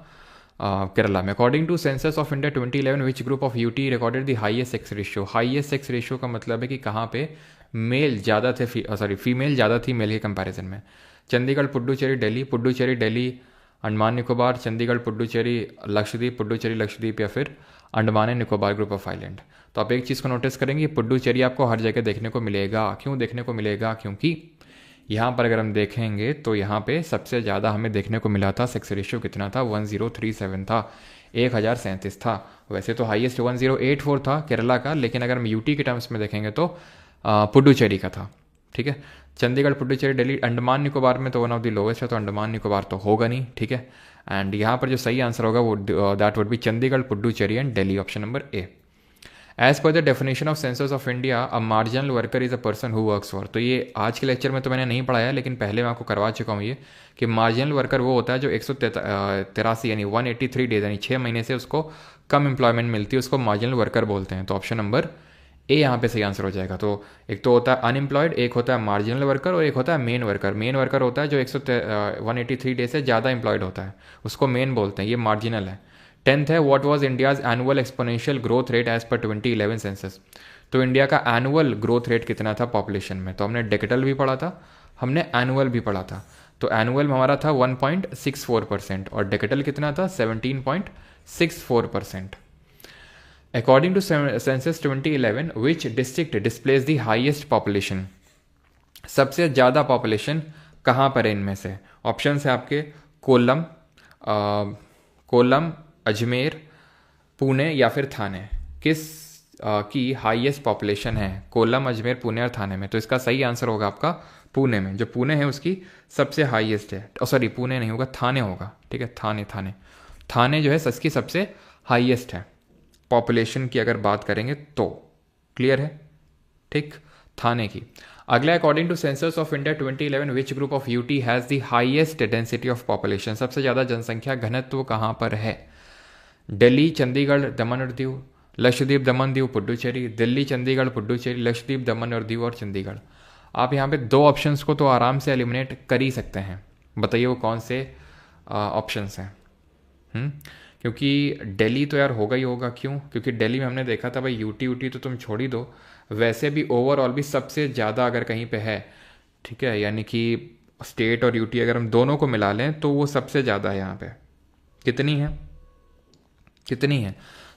केरला में। According to census of India 2011 which group of UT recorded the highest sex ratio. Highest sex ratio का मतलब है कि कहाँ पे मेल ज़्यादा थे, फीमेल ज़्यादा थी मेल के कंपैरिजन में। चंडीगढ़, पुडुचेरी दिल्ली, अंडमान निकोबार, चंडीगढ़, पुडुचेरी, लक्षद्वीप या फिर Andaman and Nicobar group of island. तो आप एक चीज़ को नोटिस करेंगे, पुडुचेरी आपको हर जगह देखने को मिलेगा। क्यों देखने को मिलेगा, क्योंकि यहाँ पर अगर हम देखेंगे तो यहाँ पे सबसे ज़्यादा हमें देखने को मिला था, सेक्स रेशियो कितना था, 1037 था, 1037 था। वैसे तो हाईएस्ट 1084 था केरला का, लेकिन अगर हम यूटी के टर्म्स में देखेंगे तो पुडुचेरी का था, ठीक है। चंडीगढ़, पुडुचेरी, दिल्ली, अंडमान निकोबार में तो वन ऑफ द लोवेस्ट है, तो अंडमान निकोबार तो होगा नहीं, ठीक है। एंड यहाँ पर जो सही आंसर होगा वो that would be Chandigarh, Puducherry and Delhi, option number A. As per the definition of census of India a marginal worker is a person who works for. तो ये आज के लेक्चर में तो मैंने नहीं पढ़ाया, लेकिन पहले मैं आपको करवा चुका हूँ ये, कि मार्जिनल वर्कर वो होता है जो 183 यानी 183 डेज यानी 6 महीने से उसको कम एम्प्लॉयमेंट मिलती है, उसको मार्जिनल वर्कर बोलते हैं। तो ऑप्शन नंबर ए यहाँ पे सही आंसर हो जाएगा। तो एक तो होता है अनएम्प्लॉयड, एक होता है मार्जिनल वर्कर और एक होता है मेन वर्कर। मेन वर्कर होता है जो 183 डेज से ज़्यादा एम्प्लॉयड होता है, उसको मेन बोलते हैं, ये मार्जिनल है। 10th है what was India's annual exponential growth rate as per 2011 census. तो इंडिया का एनुअल ग्रोथ रेट कितना था पॉपुलेशन में, तो हमने डेकेटल भी पढ़ा था, हमने एनुअल भी पढ़ा था। तो एनुअल में हमारा था 1.64% और डेकेटल कितना था 17.64%। According to census 2011 which district displays the highest population. सबसे ज़्यादा पॉपुलेशन कहाँ पर है इनमें से, ऑप्शन है आपके कोल्लम, अजमेर, पुणे या फिर थाने। किस की हाईएस्ट पॉपुलेशन है कोल्लम, अजमेर, पुणे और थाने में, तो इसका सही आंसर होगा आपका पुणे में। जो पुणे है उसकी सबसे हाईएस्ट है, सॉरी पुणे नहीं होगा, थाने होगा, ठीक है, थाने जो है इसकी सबसे हाईएस्ट है पॉपुलेशन की अगर बात करेंगे तो। क्लियर है, ठीक, थाने की। अगला, according to census of India 2011 which group of UT has the highest density of population. सबसे ज़्यादा जनसंख्या घनत्व कहाँ पर है, दिल्ली, चंडीगढ़, दमन और दीव, लक्षद्वीप, दमन, दीव, पुडुचेरी, दिल्ली, चंडीगढ़, पुडुचेरी, लक्षद्वीप, दमन और दीव और चंडीगढ़। आप यहाँ पे दो ऑप्शंस को तो आराम से एलिमिनेट कर ही सकते हैं, बताइए वो कौन से ऑप्शंस हैं। क्योंकि दिल्ली तो यार होगा ही होगा, क्यों, क्योंकि दिल्ली में हमने देखा था भाई यूटी तो तुम छोड़ ही दो, वैसे भी ओवरऑल भी सबसे ज़्यादा अगर कहीं पे है, ठीक है, यानी कि स्टेट और यूटी अगर हम दोनों को मिला लें तो वो सबसे ज़्यादा है यहाँ पे। कितनी है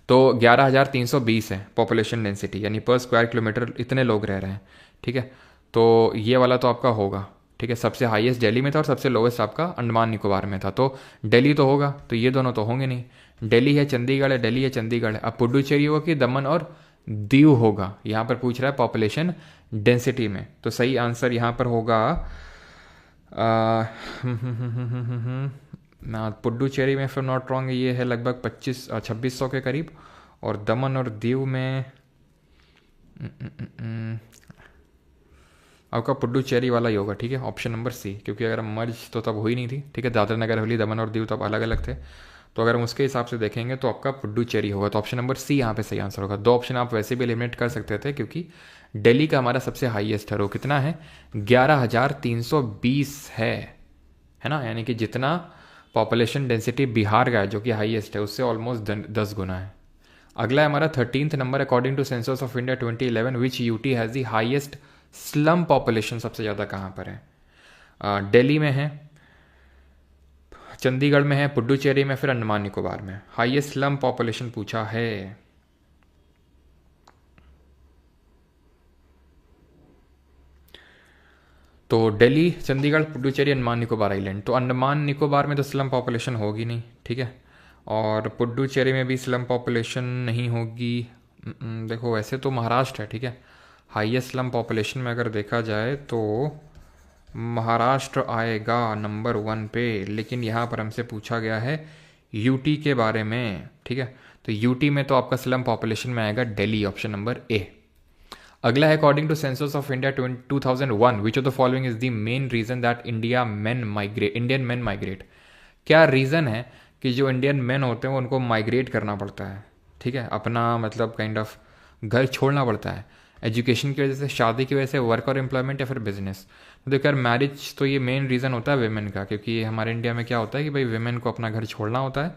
तो 11,320 है पॉपुलेशन डेंसिटी, यानी पर स्क्वायर किलोमीटर इतने लोग रह रहे हैं, ठीक है। तो ये वाला तो आपका होगा, ठीक है। सबसे हाईएस्ट दिल्ली में था और सबसे लोवेस्ट आपका अंडमान निकोबार में था, तो दिल्ली तो होगा, तो ये दोनों तो होंगे नहीं। दिल्ली है चंडीगढ़ है, दिल्ली है चंडीगढ़ है। अब पुडुचेरी होगा कि दमन और दीव होगा, यहाँ पर पूछ रहा है पॉपुलेशन डेंसिटी में, तो सही आंसर यहाँ पर होगा पुडुचेरी में, फिर नॉट रॉन्ग, ये है लगभग 2600 के करीब, और दमन और दीव में आपका पुडुचेरी वाला ही होगा, ठीक है, ऑप्शन नंबर सी। क्योंकि अगर हम मर्ज तो तब हुई नहीं थी, ठीक है, दादरा नगर हवेली, दमन और दीव तब अलग अलग थे, तो अगर हम उसके हिसाब से देखेंगे तो आपका पुडुचेरी होगा, तो ऑप्शन नंबर सी यहाँ पे सही आंसर होगा। दो ऑप्शन आप वैसे भी एलिमिनेट कर सकते थे, क्योंकि दिल्ली का हमारा सबसे हाईएस्ट है, वो कितना है 11,320 है ना, यानी कि जितना पॉपुलेशन डेंसिटी बिहार का है जो कि हाईएस्ट है, उससे ऑलमोस्ट 10 गुना है। अगला है हमारा 13th number, according to census of India 2011 which UT has the highest slum population. सबसे ज़्यादा कहाँ पर है? दिल्ली में है, चंडीगढ़ में है, पुडुचेरी में, फिर अंडमान निकोबार में। हाईएस्ट स्लम पॉपुलेशन पूछा है। तो दिल्ली, चंडीगढ़, पुडुचेरी, अंडमान निकोबार आइलैंड। तो अंडमान निकोबार में तो स्लम पॉपुलेशन होगी नहीं, ठीक है, और पुडुचेरी में भी स्लम पॉपुलेशन नहीं होगी। देखो वैसे तो महाराष्ट्र है, ठीक है, हाईएस्ट स्लम पॉपुलेशन में अगर देखा जाए तो महाराष्ट्र आएगा नंबर 1 पे, लेकिन यहाँ पर हमसे पूछा गया है यूटी के बारे में, ठीक है। तो यूटी में तो आपका स्लम पॉपुलेशन में आएगा दिल्ली, ऑप्शन नंबर ए। अगला है according to census of India 2001 which of the following is the main reason that Indian men migrate. क्या रीज़न है कि जो इंडियन मेन होते हैं उनको माइग्रेट करना पड़ता है, ठीक है, अपना मतलब काइंड ऑफ घर छोड़ना पड़ता है, एजुकेशन की वजह से, शादी की वजह से, वर्क और एम्प्लॉयमेंट या फिर बिजनेस। तो देखो यार, मैरिज तो ये मेन रीज़न होता है वेमेन का, क्योंकि हमारे इंडिया में क्या होता है कि भाई वेमेन को अपना घर छोड़ना होता है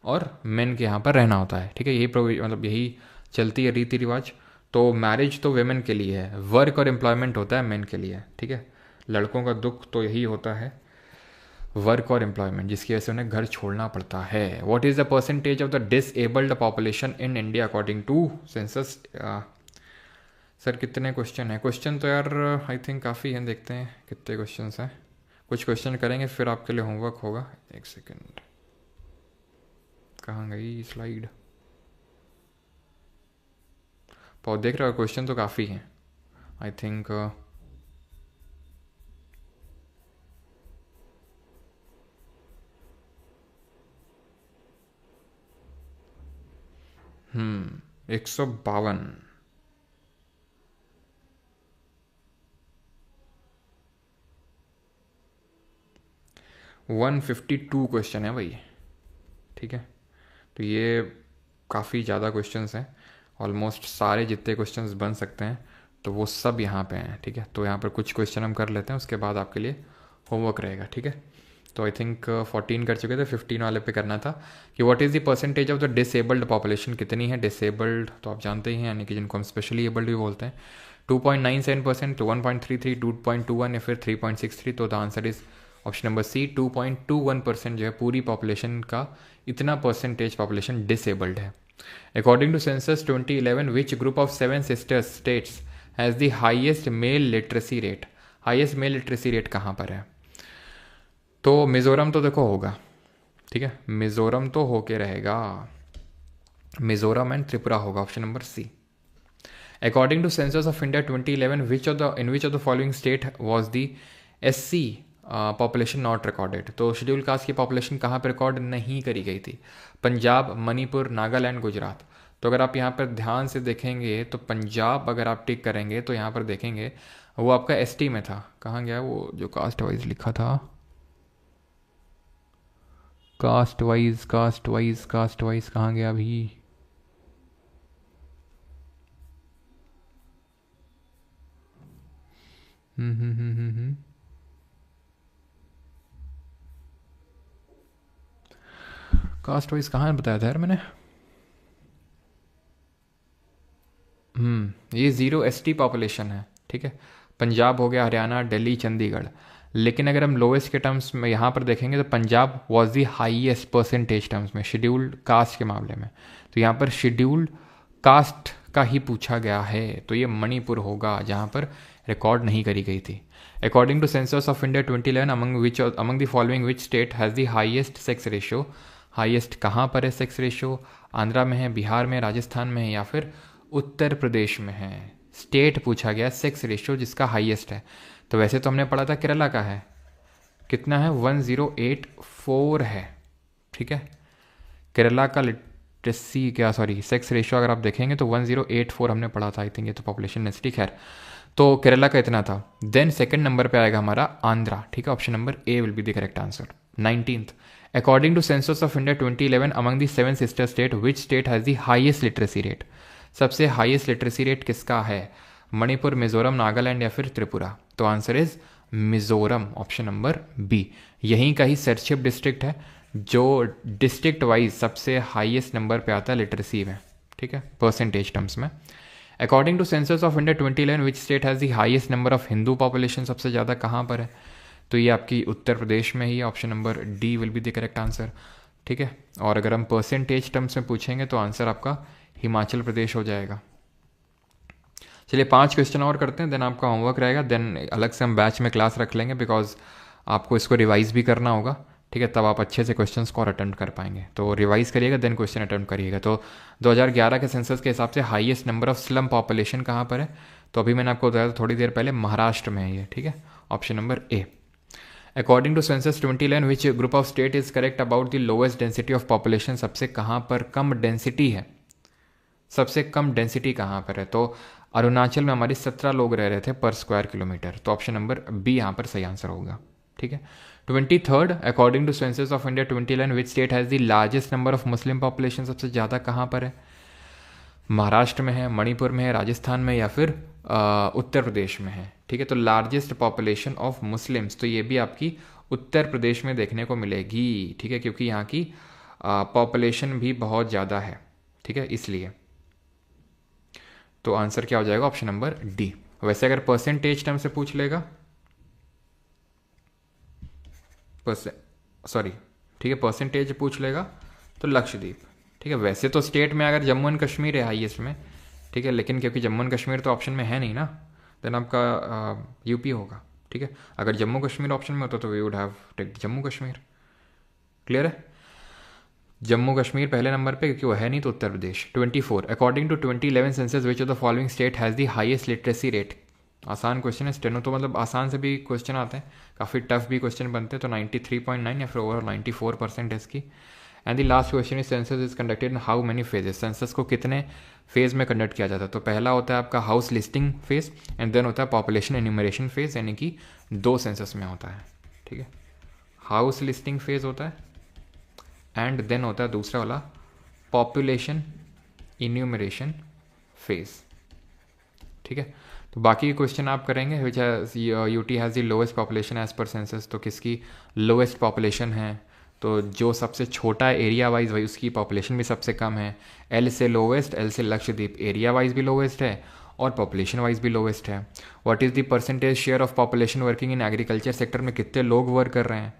और मेन के यहाँ पर रहना होता है, ठीक है, यही मतलब यही चलती है रीति रिवाज। तो मैरिज तो वेमेन के लिए है, वर्क और एम्प्लॉयमेंट होता है मेन के लिए, ठीक है। लड़कों का दुख तो यही होता है, वर्क और एम्प्लॉयमेंट, जिसकी वजह से उन्हें घर छोड़ना पड़ता है। What is the percentage of the disabled population in India according to census. Sir कितने क्वेश्चन है? क्वेश्चन तो यार आई थिंक काफ़ी हैं, देखते हैं कितने क्वेश्चन हैं। कुछ क्वेश्चन करेंगे फिर आपके लिए होमवर्क होगा। एक सेकेंड, कहाँ गई स्लाइड? बहुत देख रहे हो, क्वेश्चन तो काफ़ी हैं आई थिंक। हम्म 152। 152 क्वेश्चन है भाई, ठीक है। तो ये काफ़ी ज़्यादा क्वेश्चंस हैं, ऑलमोस्ट सारे जितने क्वेश्चंस बन सकते हैं तो वो सब यहाँ पे हैं, ठीक है। तो यहाँ पर कुछ क्वेश्चन हम कर लेते हैं, उसके बाद आपके लिए होमवर्क रहेगा, ठीक है। तो आई थिंक 14 कर चुके थे, 15 वाले पे करना था कि what is the percentage of the disabled population. कितनी है डिसेबल्ड? तो आप जानते ही हैं, यानी कि जिनको हम स्पेशली एबल्ड भी बोलते हैं। 2.97%, तो 1.33, 2.21 या फिर 3.63। तो the answer is option number C, 2.21% जो है पूरी पॉपुलेशन का, इतना परसेंटेज पॉपुलेशन डिसेबल्ड है। According to census 2011 which group of 7 sister states has the highest male literacy rate. Highest male literacy rate कहाँ पर है? तो मिज़ोरम तो देखो होगा, ठीक है, मिज़ोरम तो होके रहेगा, मिज़ोरम एंड त्रिपुरा होगा, option number C. According to census of India 2011 which of the following state was the SC population not recorded. तो शेड्यूल कास्ट की पॉपुलेशन कहाँ पर रिकॉर्ड नहीं करी गई थी? पंजाब, मणिपुर, नागालैंड, गुजरात। तो अगर आप यहाँ पर ध्यान से देखेंगे तो पंजाब अगर आप टिक करेंगे तो यहाँ पर देखेंगे वो आपका ST में था। कहाँ गया वो जो कास्ट वाइज लिखा था? कास्ट वाइज कहाँ गया अभी? कास्ट वाइज कहाँ बताया था यार मैंने? ये 0 ST पॉपुलेशन है, ठीक है। पंजाब हो गया, हरियाणा, दिल्ली, चंडीगढ़। लेकिन अगर हम लोएस्ट के टर्म्स में यहाँ पर देखेंगे तो Punjab was the highest percentage terms में शेड्यूल्ड कास्ट के मामले में। तो यहाँ पर शेड्यूल्ड कास्ट का ही पूछा गया है, तो ये मणिपुर होगा जहाँ पर रिकॉर्ड नहीं करी गई थी। According to census of India 2011 among the following which state has the highest sex ratio. Highest कहाँ पर है सेक्स रेशियो? आंध्रा में है, बिहार में, राजस्थान में है या फिर उत्तर प्रदेश में है? स्टेट पूछा गया सेक्स रेशियो जिसका हाईएस्ट है। तो वैसे तो हमने पढ़ा था केरला का है, कितना है? 1084 है, ठीक है। केरला का लिटरेसी क्या सॉरी सेक्स रेशियो अगर आप देखेंगे तो 1084 हमने पढ़ा था आई थिंक, ये तो पॉपुलेशन डेंसिटी। खैर, तो केरला का इतना था। देन सेकंड नंबर पे आएगा हमारा आंध्रा, ठीक है, option number A will be the correct answer. 19th, according to census of India 2011 among the 7 sister state which state has the highest literacy rate. सबसे हाईएस्ट लिटरेसी रेट किसका है? मणिपुर, मिजोरम, नागालैंड या फिर त्रिपुरा? तो answer is Mizoram, option number B. यहीं का ही Serchhip district है जो डिस्ट्रिक्ट वाइज सबसे हाईएस्ट नंबर पे आता है लिटरेसी में, ठीक है, परसेंटेज टर्म्स में। According to census of India 2011 which state has the highest number of Hindu population, सबसे ज़्यादा कहाँ पर है? तो ये आपकी उत्तर प्रदेश में ही, option number D will be the correct answer, ठीक है। और अगर हम परसेंटेज टर्म्स में पूछेंगे तो आंसर आपका हिमाचल प्रदेश हो जाएगा। चलिए 5 क्वेश्चन और करते हैं, देन आपका होमवर्क रहेगा, देन अलग से हम बैच में क्लास रख लेंगे, बिकॉज आपको इसको रिवाइज भी करना होगा, ठीक है, तब आप अच्छे से क्वेश्चंस को और अटेम्प्ट कर पाएंगे। तो रिवाइज करिएगा, देन क्वेश्चन अटेम्प्ट करिएगा। तो 2011 के सेंसस के हिसाब से highest number of slum population कहाँ पर है? तो अभी मैंने आपको बताया थोड़ी देर पहले, महाराष्ट्र में है ये, ठीक है, option number A. According to census 2011 which group of state is correct about the lowest density of population, सबसे कहाँ पर कम डेंसिटी है? सबसे कम डेंसिटी कहाँ पर है? तो अरुणाचल में हमारे 17 लोग रह रहे थे पर स्क्वायर किलोमीटर, तो ऑप्शन नंबर बी यहाँ पर सही आंसर होगा, ठीक है। 23rd according to census of India 2011 which state has the largest number of Muslim population, सबसे ज़्यादा कहाँ पर है? महाराष्ट्र में है, मणिपुर में है, राजस्थान में, या फिर उत्तर प्रदेश में है, ठीक है। तो लार्जेस्ट पॉपुलेशन ऑफ मुस्लिम्स, तो ये भी आपकी उत्तर प्रदेश में देखने को मिलेगी, ठीक है, क्योंकि यहाँ की पॉपुलेशन भी बहुत ज़्यादा है, ठीक है, इसलिए। तो आंसर क्या हो जाएगा? Option number D. वैसे अगर परसेंटेज टर्म से पूछ लेगा, सॉरी, ठीक है, परसेंटेज पूछ लेगा तो लक्षद्वीप, ठीक है। वैसे तो स्टेट में अगर जम्मू एंड कश्मीर है हाईएस्ट में, ठीक है, लेकिन क्योंकि जम्मू एंड कश्मीर तो ऑप्शन में है नहीं ना, देन आपका यूपी होगा, ठीक है। अगर जम्मू कश्मीर ऑप्शन में होता तो we would have take Jammu Kashmir. Clear है? जम्मू कश्मीर पहले नंबर पे, क्योंकि वो है नहीं, तो Uttar Pradesh. 24 according to 2011 census which of the following state has the highest literacy rate. आसान क्वेश्चन है, स्टेनो तो मतलब आसान से भी क्वेश्चन आते हैं, काफ़ी टफ भी क्वेश्चन बनते हैं। तो 93.9 या फिर ओवरऑल 94% है इसकी। And the last question is census is conducted in how many phases, census को कितने फेज में कंडक्ट किया जाता है? तो पहला होता है आपका house listing phase, and then होता है पॉपुलेशन एन्यूमरेशन फेज, यानी कि 2 सेंसस में होता है, ठीक है। हाउस लिस्टिंग फेज होता है एंड देन होता है दूसरा वाला पॉपुलेशन इन्यूमरेशन फेज, ठीक है। तो बाकी क्वेश्चन आप करेंगे, which UT has the lowest population as per census, तो किसकी लोएस्ट पॉपुलेशन है? तो जो सबसे छोटा एरिया वाइज वही उसकी पॉपुलेशन भी सबसे कम है। एल से लोवेस्ट, एल से लक्षद्वीप एरिया वाइज भी लोवेस्ट है और पॉपुलेशन वाइज भी लोवेस्ट है। What is the percentage share of population working in agriculture sector में कितने लोग वर्क कर रहे हैं?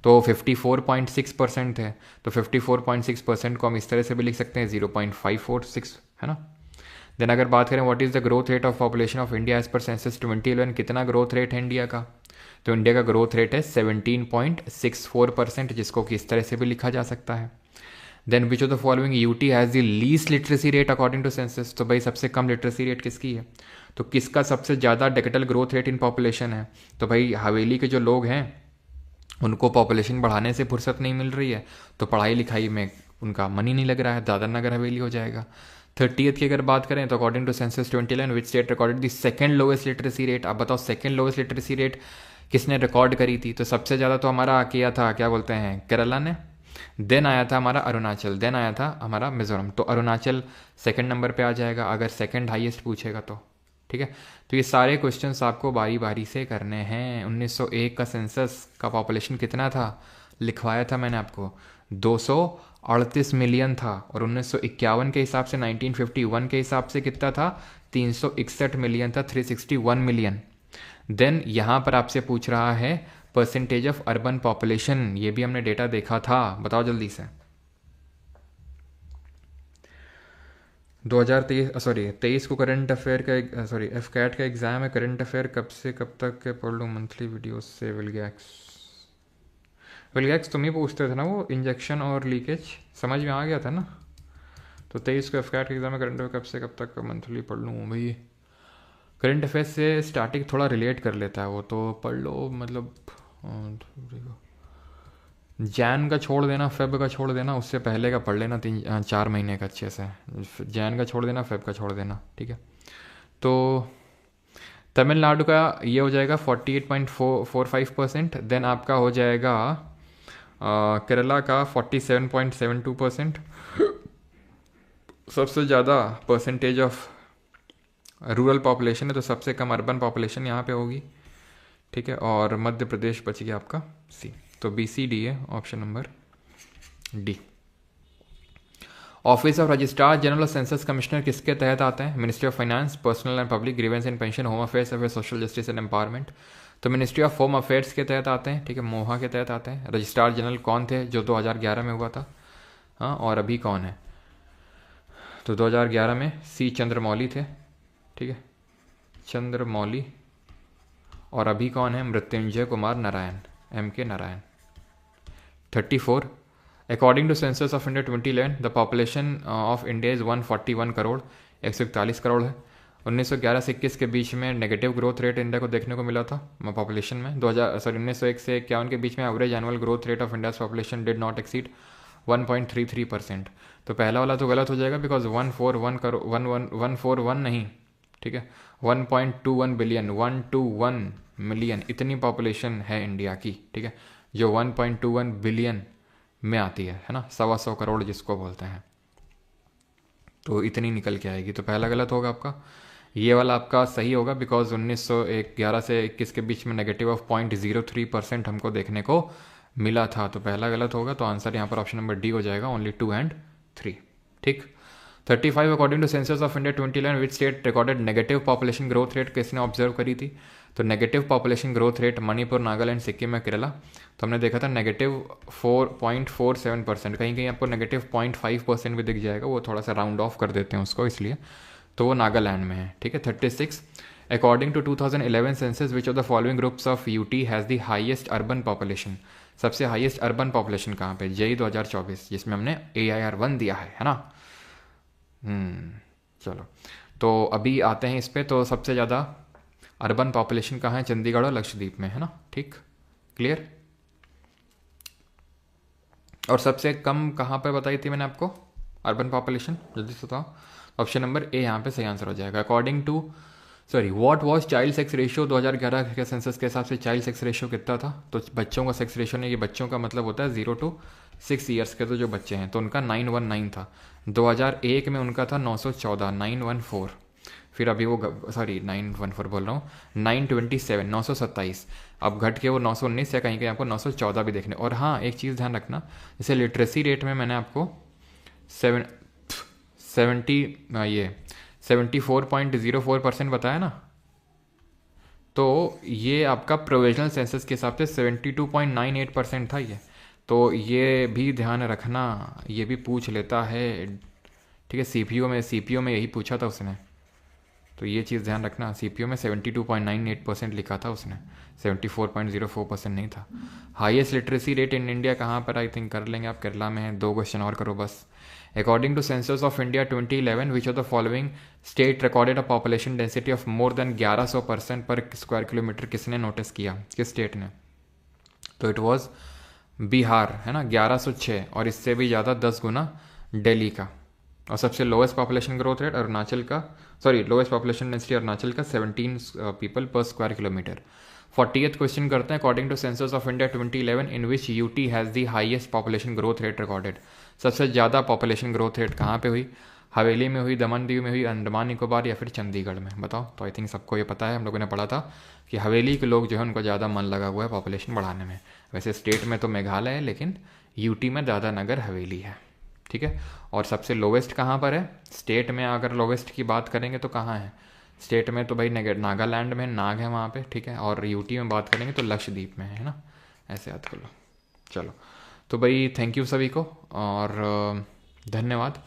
तो 54.6% है, तो 54.6% को हम इस तरह से भी लिख सकते हैं 0.546, है ना। देन अगर बात करें what is the growth rate of population of India as per census 2011, कितना ग्रोथ रेट है इंडिया का? तो इंडिया का ग्रोथ रेट है 17.64%, जिसको कि इस तरह से भी लिखा जा सकता है। Then which of the following UT has the least literacy rate according to census, तो भाई सबसे कम लिटरेसी रेट किसकी है? तो किसका सबसे ज़्यादा digital growth rate in population है? तो भाई हवेली के जो लोग हैं उनको पॉपुलेशन बढ़ाने से फुर्सत नहीं मिल रही है, तो पढ़ाई लिखाई में उनका मन ही नहीं लग रहा है, दादर नगर हवेली हो जाएगा। 30th की अगर बात करें तो according to census 2011 which state recorded the second lowest literacy rate. आप बताओ सेकंड लोएस्ट लिटरेसी रेट किसने रिकॉर्ड करी थी? तो सबसे ज़्यादा तो हमारा किया था, क्या बोलते हैं, केरला ने, देन आया था हमारा अरुणाचल, देन आया था हमारा मिजोरम। तो अरुणाचल सेकंड नंबर पे आ जाएगा अगर सेकंड हाईएस्ट पूछेगा तो, ठीक है। तो ये सारे क्वेश्चंस आपको बारी बारी से करने हैं। 1901 का सेंसस का पॉपुलेशन कितना था? लिखवाया था मैंने आपको, 238 मिलियन था। और 1951 के हिसाब से, 1951 के हिसाब से कितना था? 361 मिलियन था, 361 मिलियन। देन यहाँ पर आपसे पूछ रहा है परसेंटेज ऑफ अर्बन पॉपुलेशन, ये भी हमने डेटा देखा था, बताओ जल्दी से। 2023 को करंट अफेयर का एफकैट का एग्जाम है। करंट अफेयर कब से कब तक के पढ़ लूँ? मंथली वीडियोस से। विलगैक्स तुम ही पूछते थे ना वो इंजेक्शन और लीकेज, समझ में आ गया था ना। तो 23 को एफकैट का एग्जाम है। करंट अफेयर कब से कब तक मंथली पढ़ लूँ भाई? करंट अफेयर से स्टार्टिंग थोड़ा रिलेट कर लेता है वो, तो पढ़ लो, मतलब जैन का छोड़ देना, फेब का छोड़ देना, उससे पहले का पढ़ लेना 3-4 महीने का अच्छे से। जैन का छोड़ देना, फेब का छोड़ देना, ठीक है। तो तमिलनाडु का ये हो जाएगा 48.45%। देन आपका हो जाएगा केरला का 47.72%। सबसे ज़्यादा परसेंटेज ऑफ रूरल पॉपुलेशन है, तो सबसे कम अर्बन पॉपुलेशन यहाँ पे होगी, ठीक है। और मध्य प्रदेश बच गया आपका सी, तो BCD है option number D. Office of registrar general of census commissioner किसके तहत आते हैं? Ministry of finance, personal and public grievance and pension, home affairs और सोशल जस्टिस एंड एम्पावरमेंट। तो मिनिस्ट्री ऑफ होम अफेयर्स के तहत आते हैं, ठीक है, मोहा के तहत आते हैं। रजिस्ट्रार जनरल कौन थे जो 2011 में हुआ था? हाँ, और अभी कौन है? तो 2011 में सी चंद्रमौली थे, ठीक है, चंद्रमौली। और अभी कौन है? Mrityunjay Kumar Narayan, M K Narayan. 34, according to census of India 2011 the population of India is 141 crore, 141 crore है। 1911 से 21 के बीच में नेगेटिव ग्रोथ रेट इंडिया को देखने को मिला था पॉपुलेशन में। 1901 से 51 के बीच में average annual growth rate of India's population did not exceed 1.33%। तो पहला वाला तो गलत हो जाएगा बिकॉज 141 नहीं, ठीक है, 1.21 बिलियन, 121 मिलियन इतनी पॉपुलेशन है इंडिया की, ठीक है, जो 1.21 बिलियन में आती है ना, 125 करोड़ जिसको बोलते हैं, तो इतनी निकल के आएगी। तो पहला गलत होगा आपका, ये वाला आपका सही होगा बिकॉज 1911 से 21 के बीच में नेगेटिव ऑफ 0.03% हमको देखने को मिला था। तो पहला गलत होगा, तो आंसर यहाँ पर ऑप्शन नंबर डी हो जाएगा, ओनली 2 and 3, ठीक। 35, according to census of India 2011 which state recorded negative population growth rate किसने ऑब्जर्व करी थी? तो negative population growth rate Manipur, Nagaland, Sikkim में, केरला। तो हमने देखा था नेगेटिव 4.47%, कहीं कहीं आपको नेगेटिव 0.5% भी दिख जाएगा, वो थोड़ा सा राउंड ऑफ कर देते हैं उसको, इसलिए तो वो नागालैंड में है, ठीक है। 36, according to 2011 census which of the following groups of UT has the highest urban population? सबसे हाईएस्ट अर्बन पॉपुलेशन कहाँ पे? जेई 2024, जिसमें हमने AIR1 दिया है ना। चलो, तो अभी आते हैं इस पे। तो सबसे ज़्यादा अर्बन पॉपुलेशन कहाँ है? चंडीगढ़ और लक्षद्वीप में, है ना, ठीक, क्लियर। और सबसे कम कहाँ पे बताई थी मैंने आपको अर्बन पॉपुलेशन? जल्दी से बताओ। ऑप्शन नंबर ए यहाँ पे सही आंसर हो जाएगा। According to what was child sex ratio 2011 के सेंसस के हिसाब से चाइल्ड सेक्स रेशियो कितना था? तो बच्चों का सेक्स रेशियो नहीं, ये बच्चों का मतलब होता है 0 to 6 ईयर्स के तो जो बच्चे हैं, तो उनका 919 था। 2001 में उनका था 914, 914। फिर अभी वो 914 बोल रहा हूँ, 927, 927। अब घट के वो 919 या कहीं कहीं आपको 914 भी देखने। और हाँ, एक चीज़ ध्यान रखना, जैसे लिटरेसी रेट में मैंने आपको 74.04% बताया ना, तो ये आपका प्रोविजनल सेंसस के हिसाब से 72.98% था ये। तो ये भी ध्यान रखना, ये भी पूछ लेता है, ठीक है, सीपीओ में यही पूछा था उसने, तो ये चीज़ ध्यान रखना। सीपीओ में 72.98% लिखा था उसने, 74.04% नहीं था। Highest literacy rate in India कहाँ पर? आई थिंक कर लेंगे आप, केरला में है। 2 क्वेश्चन और करो बस। According to census of India 2011 which of the following state recorded a population density of more than 1100% per square kilometre? किसने नोटिस किया, किस स्टेट ने? तो इट वॉज बिहार, है ना, 1106, और इससे भी ज़्यादा 10 गुना दिल्ली का। और सबसे lowest population growth rate Arunachal का, लोएस्ट पॉपुलेशन डेंसिटी अरुणाचल का 17 पीपल पर स्क्वायर किलोमीटर। 40th क्वेश्चन करते हैं। According to census of India 2011 in which UT has the highest population growth rate recorded? सबसे ज़्यादा पॉपुलेशन ग्रोथ रेट कहाँ पे हुई? हवेली में हुई, दमन दीव में हुई, अंडमान निकोबार, या फिर चंडीगढ़ में? बताओ। तो आई थिंक सबको ये पता है, हम लोगों ने पढ़ा था कि हवेली के लोग जो है उनको ज़्यादा मन लगा हुआ है पॉपुलेशन बढ़ाने में। वैसे स्टेट में तो मेघालय है, लेकिन यूटी में ज़्यादा नगर हवेली है, ठीक है। और सबसे लोवेस्ट कहाँ पर है स्टेट में? अगर लोवेस्ट की बात करेंगे तो कहाँ है स्टेट में? तो भाई नागालैंड में नाग है वहाँ पे, ठीक है। और यूटी में बात करेंगे तो लक्षद्वीप में है ना, ऐसे याद कर लो। चलो, तो भाई थैंक यू सभी को और धन्यवाद।